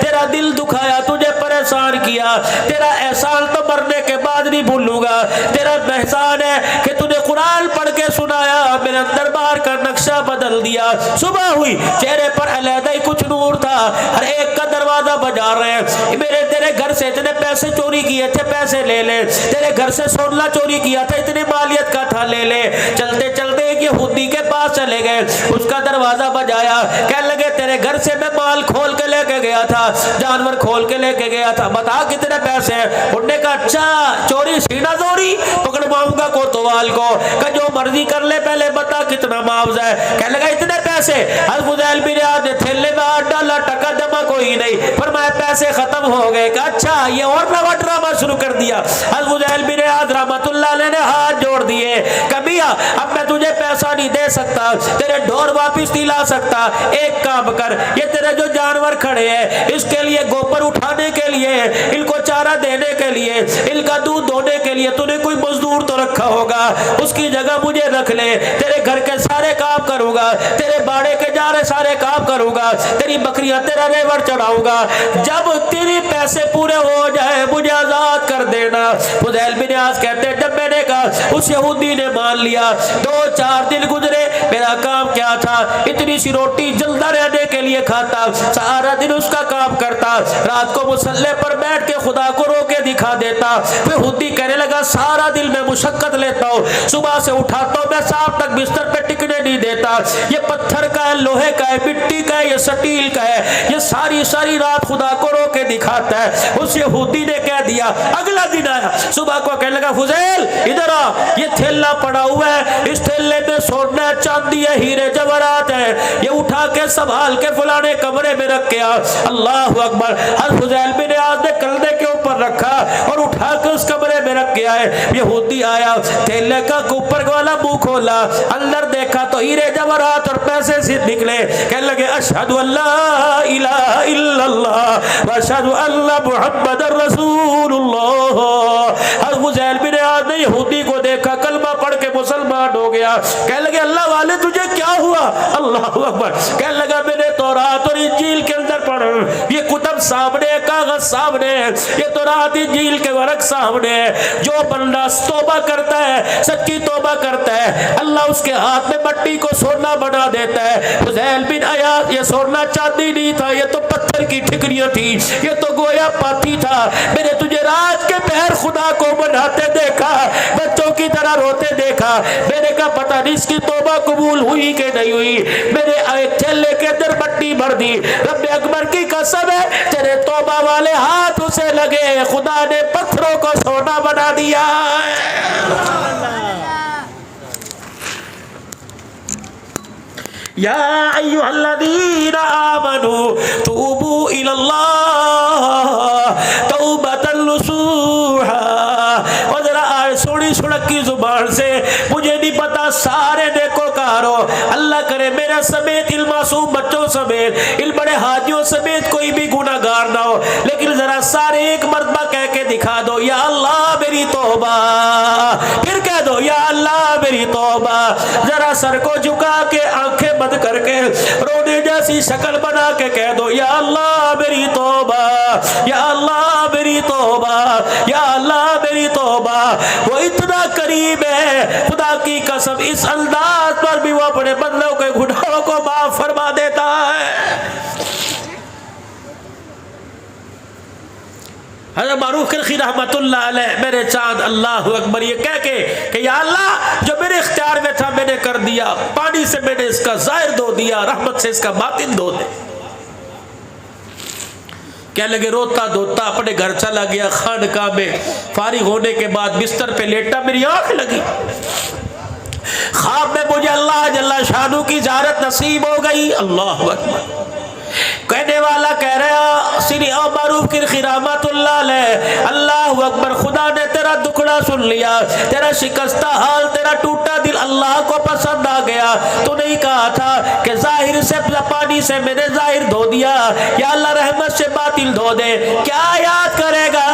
تیرا دل دکھایا, تجھے پریشان کیا, تیرا احسان تو مرنے کے بعد نہیں بھولوں گا. تیرا احسان ہے کہ تجھے قرآن پڑھ کے سنایا, میرے اندر باہر کا نقشہ بدل دیا. صبح ہوئی, چہرے پر علیحدہ ہی کچھ نور تھا. ہر ایک کا دروازہ بجا رہے ہیں, میرے تیرے گھر سے اتنے پیسے چوری کیے تھے, پیسے لے لے. تیرے گھر سے سونا چوری کیا تھا, اتنی مالیت کا تھا, لے لے. چلتے چلتے ایک یہودی کے پاس چلے گئے, اس کا دروازہ بجایا. کہنے لگے تیرے گھر سے میں مال کھول کے لے کے گیا تھا, جانور کھول کے لے کے گیا تھا, بتا کتنے پیسے ہیں. انہوں نے کہا اچھا چوری سینہ زوری, پکڑواؤں گا کوتوال کو. کہ جو مرضی کر لے, پہلے بتا کتنا معاوضہ ہے. کہنے لگا اتنے پیسے. حضرت فضیل بن عیاض نے تھیلے میں ہاتھ ڈالا, ٹکا جمع کوئی نہیں. فرمایا پیسے ختم ہو گئے. کہا اچھا, یہ اور نوا ڈرامہ شروع کر دیا. حضرت فضیل بن عیاض رحمت اللہ علیہ نے ہاتھ جوڑ دیے. کبھی اب میں تجھے پیسہ نہیں دے سکتا, تیرے ڈھور واپس نہیں لا سکتا. ایک کام کر, یہ تیرے جو جانور کھڑے ہیں اس کے لیے گوبر اٹھانے کے لیے, ان کو چارہ دینے کے لیے, ان کا دودھ دھونے کے لیے تو نے کوئی مزدور تو رکھا ہوگا, اس کی جگہ مجھے رکھ لے. تیرے گھر کے سارے کام کروں گا, تیرے باڑے کے جا رہے سارے کام کروں گا, تیری بکریاں تیرا ریوڑ چڑھاؤں گا. جب تیری پیسے پورے ہو جائے مجھے آزاد کر دینا. فضیل بن عیاض کہتے ہیں جب میں نے کہا اس یہودی نے مان لیا. 2-4 دن گزرے, میرا کام کیا تھا, اتنی سی روٹی جلدہ رہنے کے لیے کھاتا, سارا دن اس کا کام کرتا, رات کو مصلے پر بیٹھ کے خدا کو رو کے دکھا دیتا. پھر یہودی کہنے لگا سارا دن میں مشقت لیتا ہوں, صبح سے اٹھاتا ہوں, میں صاحب تک بستر پہ ٹکنے نہیں دیتا. یہ پتھر کا ہے, لوہے کا ہے, مٹی کا ہے, یہ سٹیل کا ہے, یہ ساری رات خدا کو رو کے دکھاتا ہے. اس یہودی نے کہہ دیا. اگلا دن آیا, صبح کو کہنے لگا فضیل ادھر آ, یہ تھیلا پڑا ہوا ہے, اس تھیلے میں سونا چاندی ہے, ہیرے جواہرات ہیں, یہ اٹھا کے سنبھال کے فلانے کمرے میں رکھ کے آ. اللہ اکبر. حضرت فضیل بن عیاض نے کندھے کے اوپر رکھا اور اٹھا کے اس کمرے میں رکھ کے آئے. یہودی آیا, تھیلے کا اوپر والا منہ کھولا, اندر دیکھا تو ہیرے جواہرات اور پیسے سے نکلے. کہنے لگے اشہد ان لا الہ الا اللہ واشہد ان محمد رسول اللہ. حضرت فضیل بن عیاض نے یہودی کو دیکھا, کلمہ پڑھ کے مسلمان ہو گیا. گیا. کہنے لگے اللہ والے تجھے کیا ہوا؟ اللہ اکبر. کہنے لگا میں نے تورات اور انجیل کے اندر پڑھا, یہ کتب سامنے, کاغذ سامنے, یہ تورات انجیل کے ورق سامنے. جو بندہ توبہ کرتا ہے, سچی توبہ کرتا ہے, اللہ اس کے ہاتھ میں مٹی کو سونا بنا دیتا ہے. فضیل بن عیاض, یہ سونا چاندی نہیں تھا, یہ تو پتھر کی ٹھکریاں تھی, یہ تو گویا پاتی تھا. میں نے تجھے رات کے پہر خدا کو بناتے دیکھا, بچوں کی طرح روتے دیکھا. میں نے کہا پتہ نہیں اس کی توبہ قبول ہوئی کہ نہیں ہوئی. میں نے ایک تھیلے کے اندر مٹی بھر دی. رب اکبر کی قسم ہے تیرے توبہ والے ہاتھ اسے لگے, خدا نے پتھروں کو سونا بنا دیا. یا ایھا الذین آمنوا توبوا الی اللہ توبۃ نصوحا. اور ذرا سوڑی سڑکی زبان سے, مجھے نہیں پتا سارے نیکوکاروں, اللہ کرے میرا سمیت, ان معصوم بچوں سمیت, ان بڑے حاجیوں سمیت کوئی بھی گناہ گار نہ ہو, لیکن ذرا سارے ایک مرتبہ کہہ کے دکھا دو یا اللہ میری توبہ, پھر کہہ دو یا اللہ میری توبہ. ذرا سر کو جھکا کے آنکھیں بند کر کے رونے جیسی شکل بنا کے کہہ دو یا اللہ میری توبہ, یا اللہ میری توبہ, یا اللہ میری توبہ. وہ اتنا قریب ہے خدا کی قسم, اس انداز پر بھی وہ اپنے بندوں کے گناہوں کو معاف فرما دیتا ہے. حضرت معروف کرخی رحمت اللہ علیہ, میرے چاند اللہ اکبر, یہ کہہ کے کہ یا اللہ جو میرے اختیار میں تھا میں نے کر دیا, پانی سے میں نے اس کا ظاہر دھو دیا, رحمت سے اس کا باطن دھو دے. کہنے لگے روتا دھوتا اپنے گھر چلا گیا. خانقاہ میں فارغ ہونے کے بعد بستر پہ لیٹا, میری آنکھ لگی, خواب میں مجھے اللہ جل شانہ کی زیارت نصیب ہو گئی. اللہ اکبر. کہنے والا کہہ رہا سری او معروف کرخی رحمت اللہ علیہ, اللہ اکبر, خدا نے تیرا دکھڑا سن لیا, تیرا شکستہ حال, تیرا ٹوٹا دل اللہ کو پسند آ گیا. تو نہیں کہا تھا کہ ظاہر سے پانی سے میں نے ظاہر دھو دیا, یا اللہ رحمت سے باطل دھو دے. کیا یاد کرے گا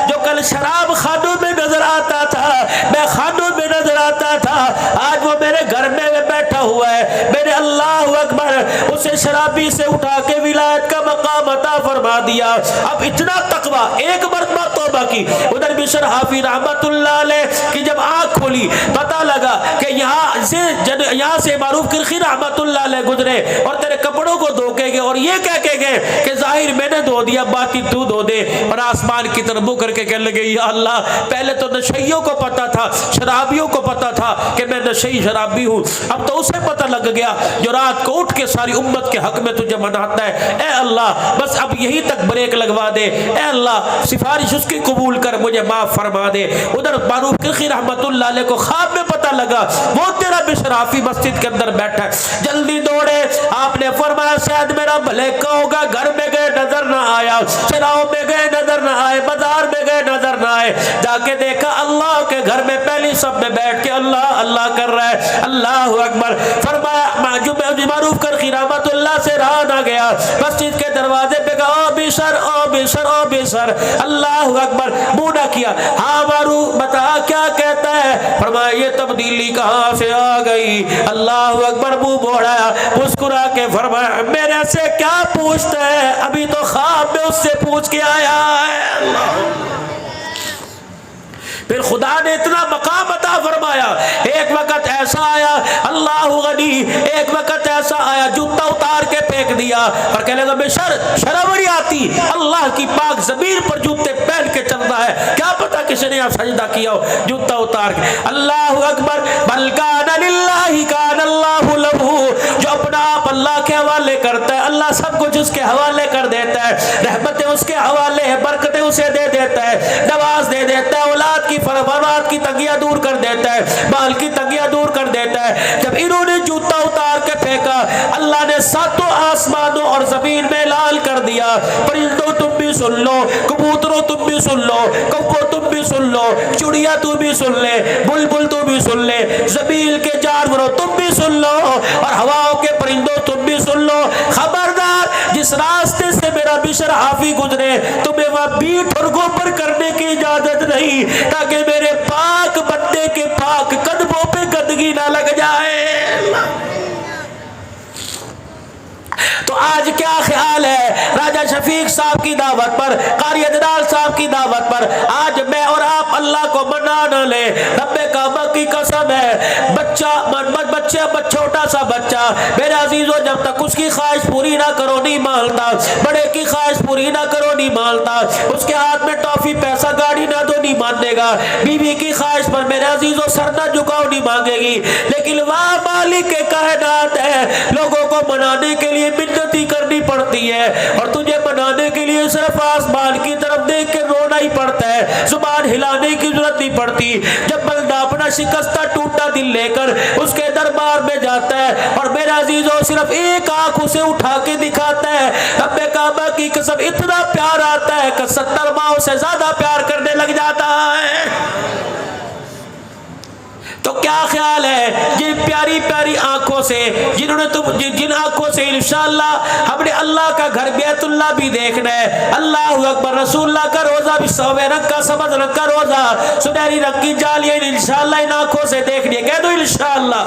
جو کل شراب خانوں میں نظر آتا تھا, میں خانوں میں نظر آتا تھا, آج وہ میرے گھر میں بیٹھا ہوا ہے. میں نے اللہ اکبر اسے شرابی سے اٹھا کے ولایت کا مقام عطا فرما دیا. اب اتنا تقوی, ایک مرتبہ توبہ کی. ادھر بشر حافظ رحمت اللہ علیہ کی جب آنکھ کھولی پتہ لگا کہ یہاں سے معروف کرخی رحمت اللہ علیہ گزرے اور تیرے کپڑوں کو دھو کے گئے, اور یہ کہہ کے گئے کہ ظاہر میں نے دھو دیا, باطن تو دھو دے. اور آسمان کی طرف منہ کر کے کہنے لگے یا اللہ پہلے تو نشیوں کو پتا تھا, شرابیوں کو پتا تھا کہ میں نشئی شرابی ہوں, اب تو اسے پتہ لگ گیا جو رات کو اٹھ کے ساری امت کے حق میں تجھے مناتا ہے. اے اللہ بس اب یہی تک بریک لگوا دے, اے اللہ سفارش اس کی قبول کر, مجھے معاف فرما دے. ادھر معروف کرخی رحمت اللہ علیہ کو خواب میں پتہ لگا وہ تیرا بشرافی مسجد کے اندر بیٹھا ہے. جلدی دوڑے, آپ نے فرمایا شاید میرا بھلے کا ہوگا, گھر میں گئے نظر نہ آیا, چراؤ میں گئے نظر نہ آئے, بازار میں گئے نظر نہ آئے. جا کے دیکھا اللہ کے گھر میں پہلی سب میں بیٹھ کے اللہ اللہ کر رہا ہے. اللہ اکبر. فرمایا معروف کرخی رحمت اللہ سے رہا نہ گیا, مسجد کے دروازے پہ کہا او بشر او بشر او بشر. اللہ اکبر. منہ نہ کیا, ہاں معروف بتا کیا کہتا ہے. فرمایا یہ تبدیلی کہاں سے آ گئی. اللہ اکبر. منہ بوڑھایا, مسکرا کے فرمایا میرے سے کیا پوچھتا ہے, ابھی تو خواب میں اس سے پوچھ کے آیا ہے. اللہ. پھر خدا نے اتنا مقام عطا فرمایا. ایک وقت ایسا آیا اللہ غنی, ایک وقت ایسا آیا جوتا اتار کے پھینک دیا اور کہنے لگا بے شرم نہیں آتی, اللہ کی پاک زمین پر جوتے پہن کے چلتا ہے, کیا پتا کسی نے سجدہ کیا ہو جوتا اتار کے. اللہ اکبر. بل کان للہ کان اللہ لہ, جو اپنا آپ اللہ کے حوالے کرتا ہے اللہ سب کچھ اس کے حوالے کر دیتا ہے. رحمتیں اس کے حوالے ہیں, برکتیں اسے دے دیتا ہے, نواز دے دیتا ہے, اولاد کی فرمانات کی تنگیاں دور کر دیتا ہے, مال کی تنگیاں دور کر دیتا ہے. جب انہوں نے جوتا اتار کے پھینکا اللہ نے ساتوں آسمانوں اور زمین میں اعلان کر دیا پرندوں تم بھی سن لو, کبوتروں تم بھی سن لو, کبو تم بھی سن لو, چڑیا تو بھی سن لے, بلبل تو بھی سن لے, زمین کے جانوروں تم بھی سن لو, اور ہواؤں کے پرندوں تم بھی سن لو. خبردار جس راستے سے میرا بشر حافی گزرے تمہیں وہاں بیٹ اور گوبر کرنے کی اجازت نہیں تاکہ میرے پاک بندے کے پاک قدموں پہ گندگی نہ لگ جائے. تو آج کیا خیال ہے راجہ شفیق صاحب کی دعوت پر, قاری عدنان صاحب کی دعوت پر آج میں اور آپ اللہ کو منا نہ لیں. رب کعبہ کی قسم ہے, چھوٹا سا بچہ میرے عزیزو جب تک اس کی خواہش پوری نہ کرو نہیں مانتا, بڑے کی خواہش پوری نہ کرو نہیں مانتا, اس کے ہاتھ میں ٹافی پیسہ گاڑی نہ دو نہیں ماننے گا, بیوی کی خواہش پر میرے عزیزو سر نہ جھکاؤ نہیں مانگے گی. لیکن وہاں مالک کے کائنات ہے, لوگوں کو منانے کے لیے منتی کرنی پڑتی ہے اور تجھے منانے کے لیے صرف آسمان کی طرف دیکھ کے رونا ہی پڑتا ہے, زبان ہلانے کی ضرورت نہیں پڑتی. جب بندہ اپنا شکستہ ٹوٹا دل لے کر اس کے دربار میں جاتا ہے اور میرا عزیزو صرف ایک آنکھ اسے اٹھا کے دکھاتا ہے, رب کعبہ کی قسم اتنا پیار آتا ہے کہ 70 ماہوں سے زیادہ پیار کرنے لگ جاتا ہے. تو کیا خیال ہے جن پیاری پیاری آنکھوں سے جن آنکھوں سے انشاءاللہ ہم نے اللہ کا گھر بیت اللہ بھی دیکھنا ہے, اللہ اکبر, رسول اللہ کا روزہ بھی سوے رنگ کا سبز رنگ کا روزہ سنہری رنگ کی جالیاں انشاءاللہ ان آنکھوں سے دیکھنی ہے. کہہ دو انشاءاللہ.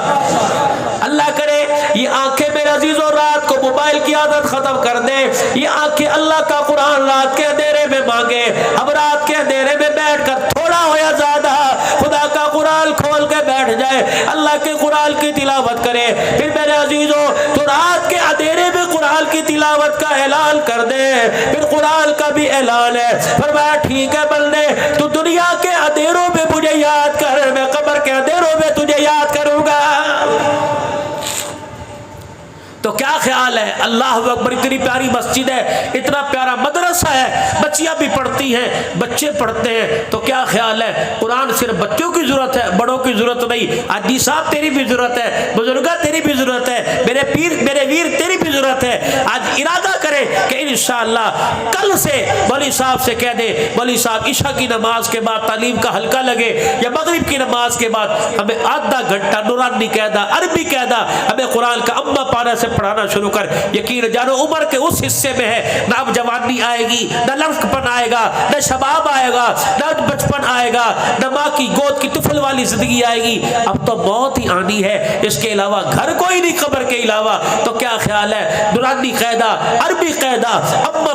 اللہ کرے یہ آنکھیں میرے عزیزوں رات کو موبائل کی عادت ختم کر دے, یہ آنکھیں اللہ کا قرآن رات کے اندھیرے میں مانگے. اب رات کے اندھیرے میں بیٹھ کر تھوڑا ہو یا زیادہ خدا کا قرآن کھول کے بیٹھ جائے, اللہ کے قرآن کی تلاوت کرے. پھر میرے عزیزو تو رات کے اندھیرے میں قرآن کی تلاوت کا اعلان کر دے. پھر قرآن کا بھی اعلان ہے, فرمایا ٹھیک ہے بندے تو دنیا کے اندھیروں میں مجھے یاد کر, میں قبر کے اندھیروں میں تجھے یاد کروں گا. تو کیا خیال ہے, اللہ اکبر, اتنی پیاری مسجد ہے, اتنا پیارا مدرسہ ہے, بچیاں بھی پڑھتی ہیں, بچے پڑھتے ہیں. تو کیا خیال ہے قرآن صرف بچوں کی ضرورت ہے, بڑوں کی ضرورت نہیں. حاجی صاحب تیری بھی ضرورت ہے, بزرگا تیری بھی ضرورت ہے, میرے پیر میرے ویر تیری بھی ضرورت ہے. آج ارادہ کرے کہ انشاءاللہ کل سے مولوی صاحب سے کہہ دے, مولوی صاحب عشاء کی نماز کے بعد تعلیم کا حلقہ لگے یا مغرب کی نماز کے بعد ہمیں آدھا گھنٹہ نورانی قاعدہ, عربی قاعدہ, ہمیں قرآن کا اما پارا سے پڑھانا شروع کر. یقین جانو عمر کے اس حصے میں ہے, نہ اب جوانی آئے گی, نہ لڑکپن آئے گا, نہ شباب آئے گا, نہ بچپن آئے گا, نہ ماں کی گود کی طفل والی زندگی آئے گی. اب تو موت ہی آنی ہے, اس کے علاوہ گھر کوئی نہیں قبر کے علاوہ. تو کیا خیال ہے نورانی قاعدہ, عربی قاعدہ, اما